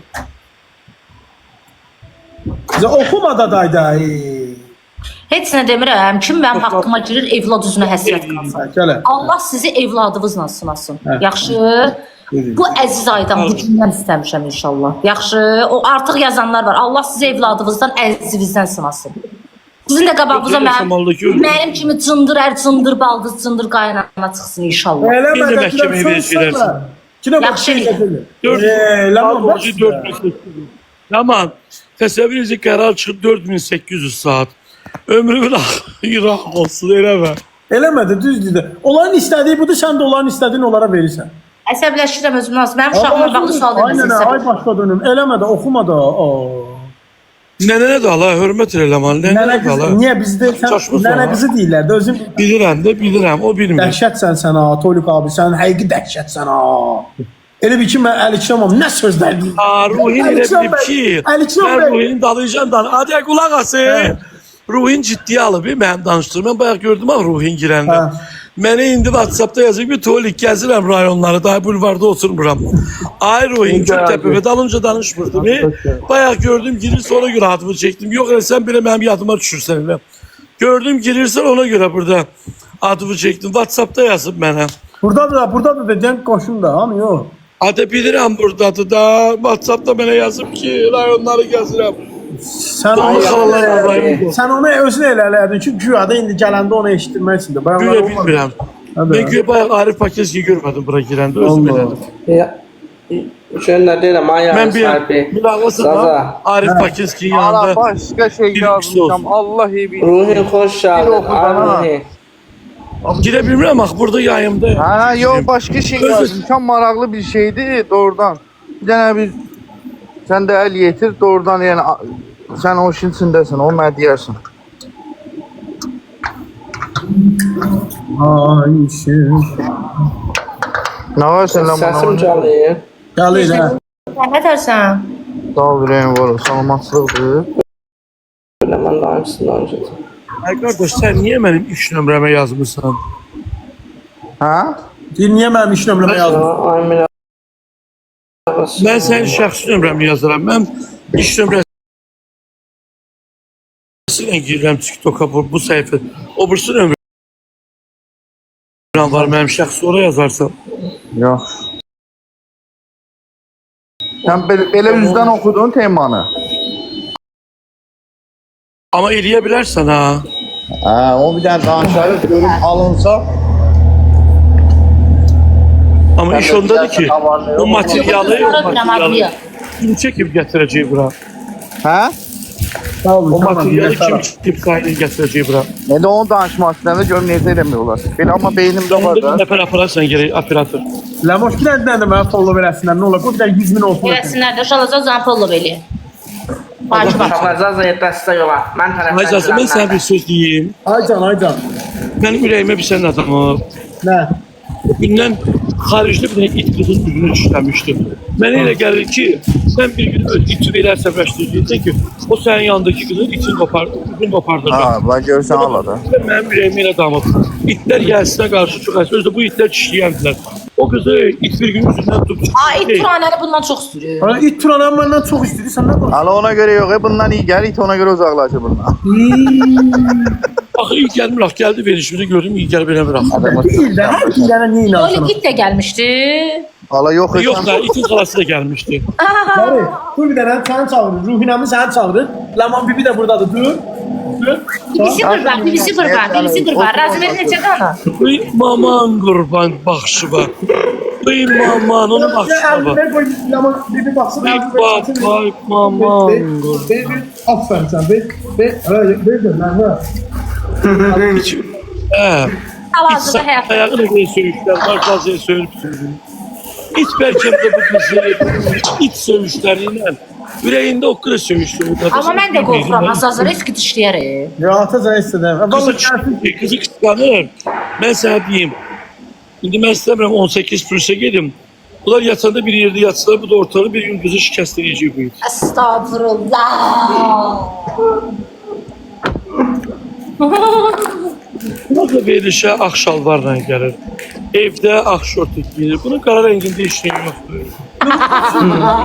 Speaker 5: Bizə oxuma da dayday.
Speaker 1: Heç nə demirəm. Kim mənim haqqıma girir, evlad üzünə həsrət qalsın.
Speaker 5: Gələ.
Speaker 1: Allah sizi evladınızla sınasın.
Speaker 5: Hə.
Speaker 1: Yaxşı. Bu əziz aydan bu gündən istəmişəm inşallah. Yaxşı. O artıq yazanlar var. Allah sizi evladınızdan, əzizinizdən sınasın. Sizin də qabağınıza mənim kimi cındır cındır baldız cındır qaynana çıxsın inşallah.
Speaker 3: Biz de məhkəməyə verəcəklərsən.
Speaker 1: Yaxşı eləyir.
Speaker 3: 4800. Leman, təsəvvür edin qərar çıxıb 4800 saat. Ömrümün İraq olsun, eləmə.
Speaker 5: Eləmədi, düzdür də. Onların istədiyi budur, sən də onların istədiyin onlara verirsən.
Speaker 1: Əsəbləşirəm özümdən. Mənim uşağıma bağlı sual
Speaker 5: Aynen, ay başqa dönüm. Eləmə də, oxuma da.
Speaker 3: Nənə də Allah, hörmət elə Leman. Nənə də Allah.
Speaker 5: Niyə bizdə nənə qızı deyirlər də özün
Speaker 3: Bilirəm, o bilmir.
Speaker 5: dəhşətsən sən ha, Tolik abi, sən həqiqi dəhşətsən ha. Elə bir ki, mən Əlikramam, nə sözlər deyim.
Speaker 3: Ruhin elə bilib ki, mən Ruhin dalayacağım da. Hadi qulaq asın. Ruhin ciddiyə alıb, mənim danışdırım. Mən bayaq gördüm ha Ruhin girəndə. Mənə indi WhatsApp'da yazıb ki, Tolik gəzirəm rayonları, daha bulvarda oturmuram. Ay Ruhin, Gültepe'de dalınca danışmırdım. Bayaq gördüm girir, sonra göre adımı çektim. Yok sen bile benim yadıma düşürsen elə. Gördüm girirsen ona göre burada adımı çektim. WhatsApp'da yazıb mənə.
Speaker 5: Burada da deyən qoşun da, hani yox.
Speaker 3: Adı bilirəm buradadır da. WhatsApp'da mənə yazıb ki, rayonları gəzirəm.
Speaker 5: Sən onu özün elə elədin ki, güya da indi gələndə onu eşitdirmək içində.
Speaker 3: Güya bilmirəm. Ben güya bayaq Arif Pakeski görmədim bura girəndə, özüm elədim.
Speaker 4: Şöyle deyirəm, ay
Speaker 3: Mən bir ağlasın Arif Pakeski'nin yanında.
Speaker 7: Başka şey yazmışam. Allah iyi bir.
Speaker 4: Ruhin xoş gəldin. Ay Ruhin.
Speaker 3: Girə bilmirəm, ax burada yayımda.
Speaker 7: Ha yok başka şey yazmışam. Maraqlı bir şeydi doğrudan. Bir tane bir sen de el yetir doğrudan yani sen o işin içindesin. O mənə deyərsin. Ne var sen lan bana?
Speaker 4: Səsim çalır.
Speaker 5: Gəlir hə.
Speaker 1: Nə dərsən?
Speaker 7: Sağ ol yüreğin var. Salamatçılıqdır.
Speaker 4: Mən danışsın.
Speaker 3: Ay qardaş, sən niyə mənim iş nömrəmə yazmırsan?
Speaker 7: Ha?
Speaker 5: Deyir, niyə mənim iş nömrəmə yazdın?
Speaker 4: Ay Mira.
Speaker 3: Mən sənin şəxsi nömrəmi yazıram. Mən iş nömrəsi ilə girirəm TikTok'a bu səhifə. O birisi nömrəm var mənim şəxsi, oraya yazarsan.
Speaker 7: Yok. Sen belə üzdən oxudun temanı.
Speaker 3: Amma eləyə bilərsən ha.
Speaker 7: Ha, o bir tane danışarı görüp alınsa.
Speaker 3: Amma iş ondadır ki, o materyalı kim çəkib gətirəcək bura?
Speaker 7: Ha?
Speaker 5: Sağ olun.
Speaker 3: O materyalı kim çəkib qayını gətirəcək bura?
Speaker 7: Ne de onu danışmak istəyəndə görüm necə eləmiyorlar. Belə amma beynimdə var
Speaker 3: Onda
Speaker 7: da.
Speaker 3: bir nəfər apararsan gərək operator.
Speaker 5: Lamoş bir dənə də mənə follow verəsinlər, nə olar? Qoy bir dənə 100.000 olsun.
Speaker 1: Eləsinlər də şalacaq Zampollo belə. Vacib açıq.
Speaker 4: Şabazaza dəstək olar. Mən tərəfdən.
Speaker 3: Ay Cazı, mən sənə bir söz deyim.
Speaker 5: Aycan.
Speaker 3: Mənim ürəyimə bir sən adamı.
Speaker 5: Nə?
Speaker 3: Gündən xaricdə bir dənə it qızın üzünü işləmişdi. Mənə elə gəlir ki, sən bir gün iti elə səfərləşdirecəksən ki, o sənin yanındakı qızın itini qopardacaq.
Speaker 7: Ha, ben görürsen Allah da.
Speaker 3: Mənim ürəyimə elə damıb. İtlər gəlsinə qarşı çox əsr. Özdə bu itlər kişləyəndilər. O qızı it bir gün üzündən tutub çıxdı.
Speaker 1: It turanları bundan çox sürüyor.
Speaker 5: Ana it turanam məndən çox istəyirsən, nə var?
Speaker 7: Hala ona göre yok. Bundan iyi gel. İt ona göre uzaklaşır bundan.
Speaker 3: Axı iyi gəlmir, ax gəldi verişimizə gördüm, iyi gəl belə bir ax.
Speaker 5: Deyil də, hər kimlərə niyə
Speaker 1: Öyle
Speaker 5: inansın?
Speaker 1: it de gelmişti.
Speaker 7: Hala yok.
Speaker 3: Yox da, itin xalası da gəlmişdi.
Speaker 5: Gəlir, dur bir dənə səni çağırır, Ruhinəmi səni çağırır. Laman bibi də buradadır, dur.
Speaker 1: BBC var, BBC var. Razı verin necə qana?
Speaker 3: Ay maman qurban baxışıva. Ay maman, onun baxışıva bak.
Speaker 5: Əlimdə qoy, Laman bibi baxsın.
Speaker 3: Ay maman qurban.
Speaker 5: Aferin sən, ver, mən hə.
Speaker 1: Hal-hazırda həyat.
Speaker 3: Ayağını belə söyüşlər, qarşıya söyülüb söyülür. İt bəlkə də bu qızı, it söyüşləriyle ürəyində o qədər söyüşdür.
Speaker 1: Amma mən də qorxuram, azazır, eski dişləyərək.
Speaker 5: Ya atacan istədim.
Speaker 3: Kızı qısqanır. Mən sənə deyim. İndi mən istəmirəm 18 plus'a gedim. Bunlar yatanda bir yerde yatsılar, bu da ortalığı bir gün kızı şikəstləyəcək bu it.
Speaker 1: Estağfurullah.
Speaker 3: Buna da verilişə ağ şalvarla gəlir. Evdə ağ şort giyir. Bunun qara rəngində heç şey yoxdur.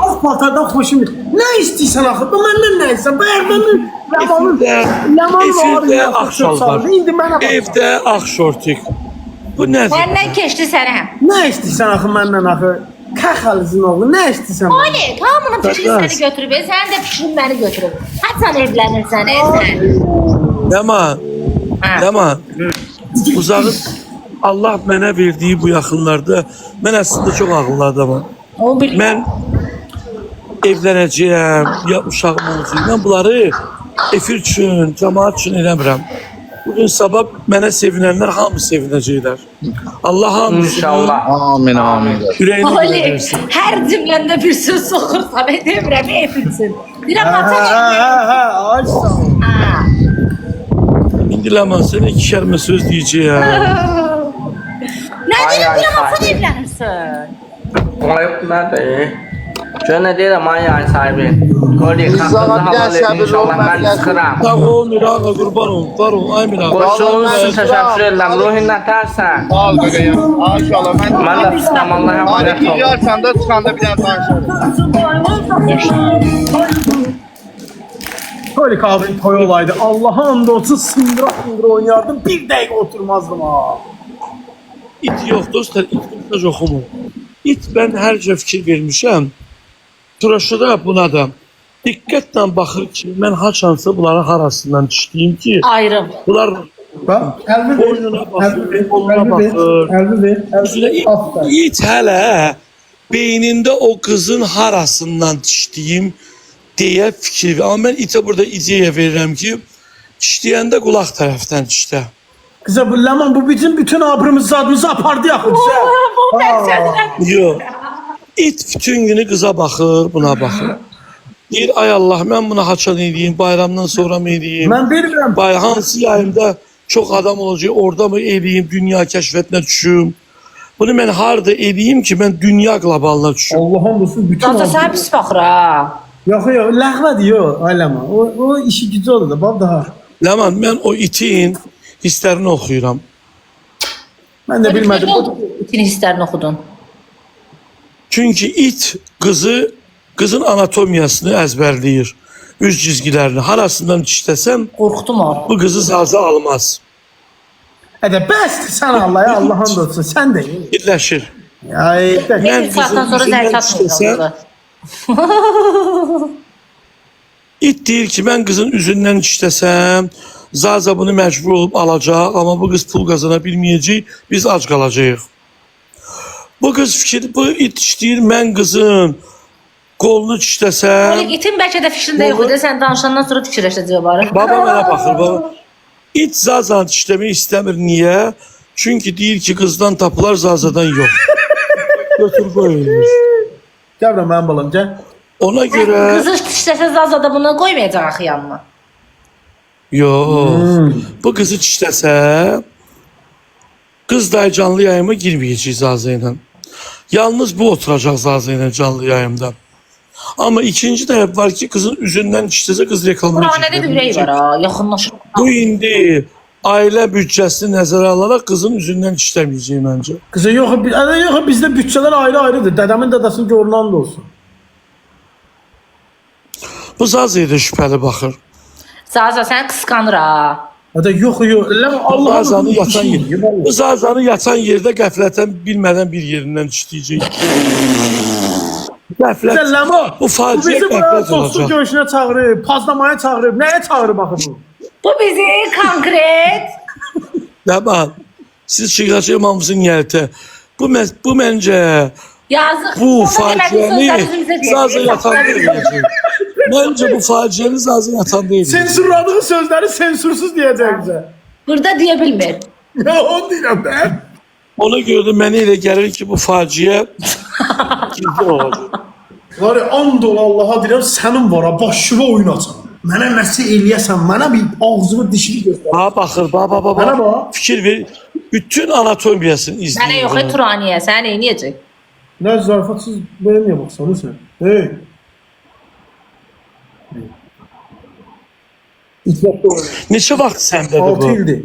Speaker 5: Az paltardan xoşum gəlir. Nə istəyirsən axı? Bu məndən nə istəyirsən? Bəyərdəmin
Speaker 3: Efirdə ağ şalvar.
Speaker 5: İndi mənə bax.
Speaker 3: Evdə ağ şortik. Bu nədir?
Speaker 1: Məndən keçdi sənə.
Speaker 5: Nə istəyirsən axı məndən axı? Kaxalısın oğlu, nə istəyirsən?
Speaker 1: Oy, hamının fikri səni götürüb, sənin də fikrin məni götürüb. Haçan evlənirsən, sən?
Speaker 3: Yaman. Uzağın Allah mənə verdiyi bu yaxınlarda mən əslində çox ağıllı adamam.
Speaker 1: O bil.
Speaker 3: Mən evlənəcəyəm, ya uşağım olacaq. Mən bunları efir üçün, cəmaat üçün eləmirəm. Bugün sabah mənə sevinənlər hamı sevinəcəklər. Allah hamısını
Speaker 4: İnşallah.
Speaker 7: Amin, amin.
Speaker 3: ürəyinə görə
Speaker 1: Oy,
Speaker 3: versin.
Speaker 1: hər cümləndə bir söz soxursan, demirəm, evlənsin. Deyirəm,
Speaker 5: Ay sağ ol.
Speaker 3: İndi Ləman sənə iki kəlmə söz deyəcəyəm.
Speaker 1: Nə
Speaker 4: Ay,
Speaker 1: deyirəm,
Speaker 4: ay,
Speaker 1: deyirəm,
Speaker 4: ay.
Speaker 1: sən evlənirsən.
Speaker 4: Ayıp nədir? Gör nə deyirəm ay ay sahibi. Qoli xəstədə havalı inşallah mən çıxıram.
Speaker 3: Sağ ol Mirağa, qurban ol, var ol, ay Mirağa.
Speaker 4: Qoşulun üçün təşəkkür edirəm. Ruhin nətərsən?
Speaker 7: Al qaqayım. İnşallah mən
Speaker 4: Mən də pisəm, Allah'a əmanət ol.
Speaker 7: Yarsan da çıxanda bir dənə danışarım.
Speaker 5: Böyle kahve toy olaydı. Allah'a andolsun sındıra sındıra oynardım. Bir dakika oturmazdım ha.
Speaker 3: İt yox dostlar, it mesaj oxumur. İt mən hər cür fikir vermişəm. Turaşıda buna da diqqətlə baxır ki, mən haçansa bunların arasından işləyim ki,
Speaker 1: Ayrım.
Speaker 3: bunlar
Speaker 5: Bak elmi ver.
Speaker 3: boynuna baxır,
Speaker 5: Elmi ver.
Speaker 3: qoluna
Speaker 5: Elmi ver.
Speaker 3: baxır.
Speaker 5: Elmi ver.
Speaker 3: Üzünə it hələ beynində o qızın harasından işləyim deyə fikir verir. Amma mən itə burada ideya verirəm ki, işləyəndə qulaq tərəfdən işlə.
Speaker 5: Kıza bu Leman bu bütün abrımızı zadımızı apardı ya kızı.
Speaker 1: Bu məqsədlə.
Speaker 3: Yox. İt bütün günü qıza baxır, buna baxır. Deyir, ay Allah, mən buna haçan edeyim, bayramdan sonra mı edeyim?
Speaker 5: Ben bilmirəm.
Speaker 3: Hansı yayımda çox adam olacaq, orada mı edeyim, dünya kəşfətinə düşüm? Bunu mən harda edeyim ki, mən dünya qlobalına düşüm?
Speaker 5: Allah'ın olsun bütün
Speaker 1: Zaten sən pis baxır ha.
Speaker 5: Yok yok lağva diyor ay Leman. O işi gücü olur da bak daha.
Speaker 3: Ləman, mən o itin hisslərini oxuyuram.
Speaker 5: Ben de bilmedim.
Speaker 1: Bütün hisslərini oxudun.
Speaker 3: Çünki it qızın anatomiyasını əzbərləyir. Üz cizgilərini harasından işləsəm,
Speaker 1: Qorxdum o.
Speaker 3: bu qızı zaza almaz.
Speaker 5: Hadi best sen Allah'a Allah'ın olsun sen de.
Speaker 3: Birləşir.
Speaker 5: Ay
Speaker 3: Mən
Speaker 1: Bir saatdan
Speaker 3: qızın
Speaker 1: sonra zəl
Speaker 3: üzündən
Speaker 1: çatmayacaq.
Speaker 3: işləsəm, it deyir ki, mən qızın üzündən işləsəm, Zaza bunu məcbur olub alacaq, amma bu qız pul qazana bilməyəcək, biz ac qalacağıq. Bu it işləyir, mən qızın qolunu işləsəm,
Speaker 1: İtin bəlkə də fikrində yox idi. Sən danışandan sonra fikirləşəcək barı.
Speaker 3: baba mənə baxır, baba. İt Zazanı işləmək istəmir, niyə? Çünki deyir ki, qızdan tapılar, Zazadan yox. Götür qoyulmuş.
Speaker 5: Gel buraya benim balam gel.
Speaker 3: Ona görə...
Speaker 1: Qızı işləsə Zaza da bunu qoymayacaq axı yanına.
Speaker 3: Yox. Bu qızı işləsə, qız da canlı yayıma girməyəcək Zaza ilə. Yalnız bu oturacaq Zaza ilə canlı yayımda. Amma ikinci tərəf var ki, qızın üzündən işləsə qız reklamını
Speaker 1: Buranədə bir ürək var ha, yaxınlaşır.
Speaker 3: Bu indi ailə büdcəsini nəzərə alaraq qızın üzündən işləməyəcək məncə.
Speaker 5: Kıza yok bizde bütçeler ayrı ayrıdır. Dedemin dedesinin görünen de olsun.
Speaker 3: Bu Zaza'ya da şübhəli baxır.
Speaker 1: Zaza sən qısqanır ha.
Speaker 5: Hadi yok. Allah'ın
Speaker 3: Zaza'nı
Speaker 5: olsun,
Speaker 3: yatan
Speaker 5: işi
Speaker 3: yer.
Speaker 5: vallahi.
Speaker 3: Bu Zaza'nı yatan yerdə qəflətən bilmədən bir yerindən işləyəcək. Qəflət.
Speaker 5: Sen Lemo,
Speaker 3: Bu
Speaker 5: bu
Speaker 3: faciə
Speaker 5: bizi buraya
Speaker 3: qəflət
Speaker 5: dostluk
Speaker 3: olacaq.
Speaker 5: görüşüne çağırıp, pazlamaya çağırıp, neye çağırıp bakın bu?
Speaker 1: Bu bizi konkret.
Speaker 3: Dəbən, siz çıxacaq hamısın niyətə. Bu məncə
Speaker 1: Yazıq.
Speaker 3: bu
Speaker 1: Zaza
Speaker 3: faciəni
Speaker 1: demədiyi sözləri bizə deyir.
Speaker 3: Zaza yatanda edəcək. Məncə bu faciəni Zaza yatanda edəcək.
Speaker 5: Sensürladığı sözleri sensürsüz diyecek bize.
Speaker 1: Burada deyə bilmir.
Speaker 5: Ya onu değilim ben.
Speaker 3: Ona görə də mənə elə gəlir ki, bu faciə gizli olacaq.
Speaker 5: Var ya and ol Allah'a deyirəm sənin var ha başına oynatsan. Mənə nəsə eləyəsən, mənə bir ağzını dişini göstər.
Speaker 3: Ha baxır,
Speaker 5: Bana
Speaker 3: baba.
Speaker 5: bak.
Speaker 3: Fikir ver. Bütün anatomiyasını
Speaker 1: Sənə
Speaker 3: izləyir.
Speaker 1: yox,
Speaker 3: bunun.
Speaker 1: Turaniyə, sən neyniyəcək?
Speaker 5: Ne zarafatsız böyle niye baksana sen? Hey. İtirafda oynadı.
Speaker 3: Neçə vaxt səndədir
Speaker 5: 6
Speaker 3: bu?
Speaker 5: ildir.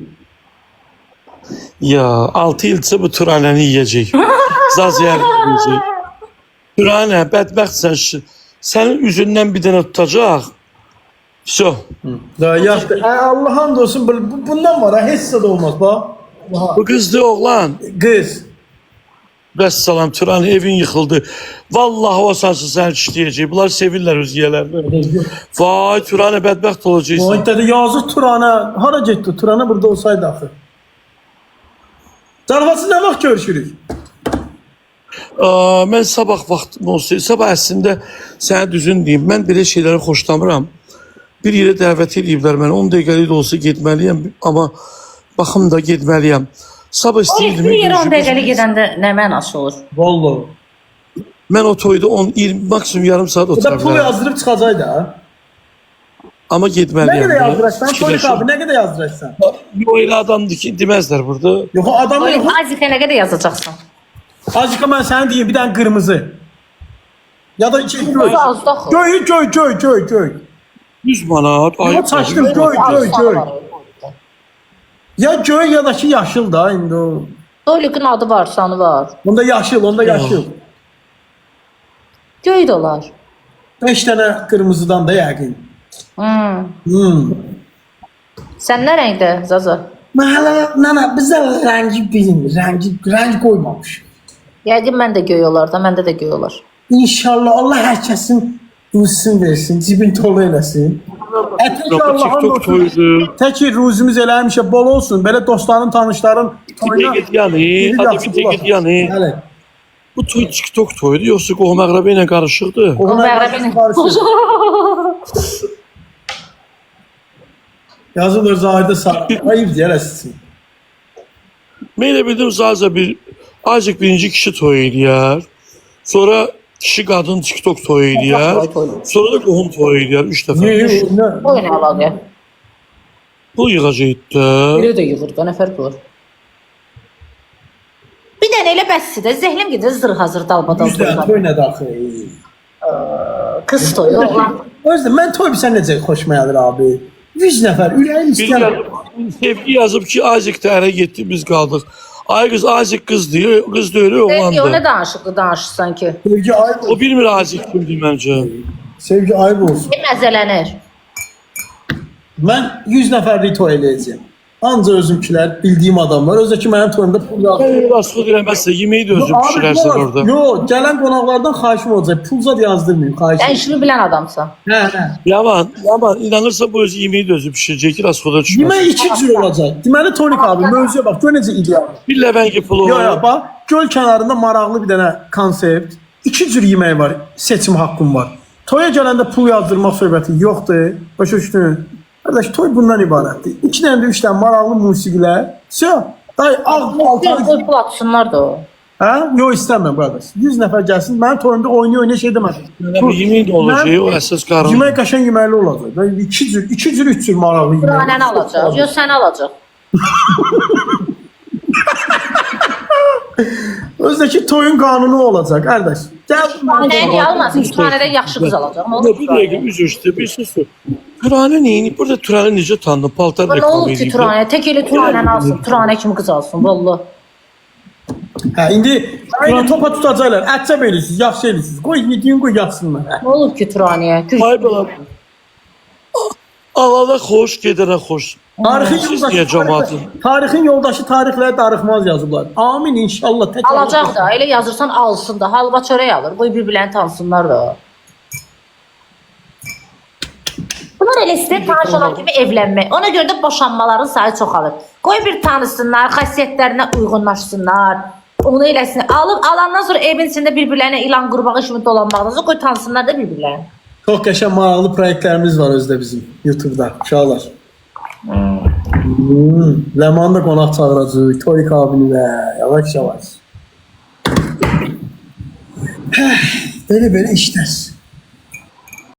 Speaker 3: Ya 6 ildirsə bu Turanəni yiyəcək. Zaziyər yiyəcək. Turanə, bədbəxtsən. Sənin üzündən bir dənə tutacaq. Vso.
Speaker 5: Da yaxşı. Allah hamd olsun bundan var ha heç də olmaz bax.
Speaker 3: Bu qızdı oğlan.
Speaker 5: Qız.
Speaker 3: Vəssalam Turan evin yıxıldı. Vallahi o saçı sən işləyəcək. Bunlar sevirlər öz yiyələrini. Vay Turanə bədbəxt olacaqsan.
Speaker 5: O dedi yazıq Turana. Hara getdi? Turana burada olsaydı axı. Zarfası nə vaxt görüşürük?
Speaker 3: Mən sabah vaxtım olsaydı, sabah əslində sənə düzün deyim, mən belə şeyləri xoşlamıram. Bir yerə dəvət ediblər mənə, 10 dəqiqəlik də olsa getməliyəm, amma baxım da getməliyəm. Sabah istəyirdim.
Speaker 1: Bir yer 10 dəqiqəlik gedəndə nə mənası olur?
Speaker 5: Vallahi.
Speaker 3: Mən o toyda 10, 20, maksimum yarım saat
Speaker 5: Da
Speaker 3: otura
Speaker 5: pul
Speaker 3: bilərəm.
Speaker 5: yazdırıb çıxacaqdı ha.
Speaker 3: Amma
Speaker 5: Nə
Speaker 3: getməliyəm.
Speaker 5: qədər yazdıracaqsan? Tolik abi nə qədər yazdıracaqsan?
Speaker 3: O elə adamdır ki, deməzlər burada.
Speaker 5: Yox adamı yox.
Speaker 1: Azikə nə qədər yazacaqsan?
Speaker 5: Azıcık mən sənə deyim bir dənə qırmızı. Ya da iki göy.
Speaker 1: Az da xo.
Speaker 5: Göy.
Speaker 3: 100 manat.
Speaker 5: Yox çaşdım göy. Ya göy ya da ki yaşıl da indi o.
Speaker 1: Tolik'in adı var, sanı var.
Speaker 5: Onda yaşıl.
Speaker 1: Göy də olar.
Speaker 5: 5 dənə qırmızıdan da yəqin.
Speaker 1: Sən nə rəngdə Zaza?
Speaker 5: Nana bizə rəngi bilmir. Rəng qoymamış.
Speaker 1: Yəqin mən də göy olar da, məndə də göy olar.
Speaker 5: İnşallah Allah hər kəsin ruzusunu versin, cibin tolu eləsin. Tək
Speaker 3: TikTok toydu.
Speaker 5: Tək ruzumuz elə həmişə bol olsun. Belə dostların, tanışların toyuna.
Speaker 3: Git yani. Hadi bir git yani.
Speaker 5: Bəli.
Speaker 3: Bu toy TikTok toydu yoksa qohum əqrəbə ilə qarışıqdı.
Speaker 5: Ona
Speaker 1: Məğrəbinin
Speaker 5: yazılır Zahirdə Sara. Ayıp deyərəsisin.
Speaker 3: Mən elə bildim sadəcə azıcık birinci kişi toyu eləyər. Sonra kişi qadın TikTok toyu eləyər. Sonra da qohum toyu eləyər 3 dəfə.
Speaker 5: Ne?
Speaker 1: O nə əlaqə?
Speaker 3: Pul yığacaqdı.
Speaker 1: Biri də yığır da, nə fərq var? Bir dənə elə bəsdir də, zəhlim gedir zır hazır dalbadal
Speaker 5: Yüzdə
Speaker 1: toylar.
Speaker 5: toy nə daxil?
Speaker 1: Qız toyu, oğlan.
Speaker 5: Özdə mən toy bilsən necə xoşuma gəlir abi. 100 nəfər ürəyin
Speaker 3: Bir
Speaker 5: istəyər.
Speaker 3: sevgi yazıb ki azıcık da ərə getdi biz qaldıq. Ay qız azıcık qız deyir, qız deyir
Speaker 1: O nə
Speaker 3: oğlandı.
Speaker 1: danışıqlı danışırsan ki?
Speaker 5: Sevgi ayıb olsun.
Speaker 3: O bilmir azıcık kimdir məncə.
Speaker 5: Sevgi ayıb olsun.
Speaker 1: Məzələnir.
Speaker 5: Mən 100 nəfərlik toy eləyəcəyəm. Anca özümkilər, bildiyim adamlar. Özdəki mənim toyumda pul yazdı.
Speaker 3: Rasxod eləməzsə yeməyi də özün pişirərsən orada.
Speaker 5: Yox, gələn qonaqlardan xahişim olacaq. Pul zad yazdırmayın,
Speaker 1: Sən
Speaker 5: xahişim.
Speaker 1: işini bilən adamsan.
Speaker 5: Hə.
Speaker 3: Yaman, inanırsa bu öz yemeği de özü pişirecek ki Rasxoda düşməsin.
Speaker 5: Yemək iki cür olacaq. Deməli Tonik abi, mövzuya bax, gör necə ideal.
Speaker 3: Bir ləvəngi pulu
Speaker 5: Yox,
Speaker 3: olur.
Speaker 5: yox, bax, göl kənarında maraqlı bir dənə konsept. İki cür yemək var, seçim haqqım var. Toya gələndə pul yazdırmaq söhbəti yoxdur. Başa düşdün? Qardaş, toy bundan ibarətdir. 2 dənə də 3 dənə maraqlı musiqilər. Syo, day
Speaker 1: Qoy pul atsınlar da o.
Speaker 5: Hə? Yox istəmirəm qardaş. 100 nəfər gəlsin. Mənim toyumda oynuyor şey deməsin.
Speaker 3: Bir yemeği de olacak, o əsas qarın.
Speaker 5: Yemək qəşəng yeməkli olacaq. Da 2 cür, 3 cür maraqlı yemək.
Speaker 1: Buranəni alacaq, yox səni alacaq.
Speaker 5: Özdəki toyun qanunu olacaq qardaş. Gəl
Speaker 1: Nəyi almasın, 3 tanədən yaxşı qız alacaq. Nə
Speaker 3: Ne
Speaker 1: olur?
Speaker 3: bir dəqiqə üzr istə, bir söz sor. Turanə neyini? Burada Turanə necə tanıdı? Paltar
Speaker 1: Nə
Speaker 3: reklam
Speaker 1: olur ki
Speaker 3: edirdi.
Speaker 1: Turanə? Tək elə Turanəni alsın, Turanə kimi qız alsın, valla.
Speaker 5: Hə, indi aynı topa tutacaqlar. Ətçəb edirsiniz, yaxşı edirsiniz. Qoy yediyin qoy yatsınlar.
Speaker 1: Nə olur ki Turanəyə?
Speaker 3: Ay bala. Alana xoş, gedənə xoş. Siz niyə cəmaatın?
Speaker 5: Tarixin yoldaşı tarixlərə darıxmaz yazıblar. Amin inşallah. Tək
Speaker 1: Alacaq da, elə yazırsan alsın da, halva çörək alır, qoy bir-birlərini tanısınlar da. Bunlar elə istəyir tanış olan kimi evlənmək. Ona görə də boşanmaların sayı çoxalır. Qoy bir tanısınlar, xasiyyətlərinə uyğunlaşsınlar. Onu eləsin. Alandan sonra evin içində bir-birlərinə ilan qurbağı kimi dolanmaqdansa qoy tanısınlar da bir-birlərini.
Speaker 5: Çox qəşəng maraqlı proyektlərimiz var özdə bizim YouTube-da. Uşaqlar. Ləmanı da qonaq çağıracaq. Toyik abini də. Yavaş yavaş. Belə işlər.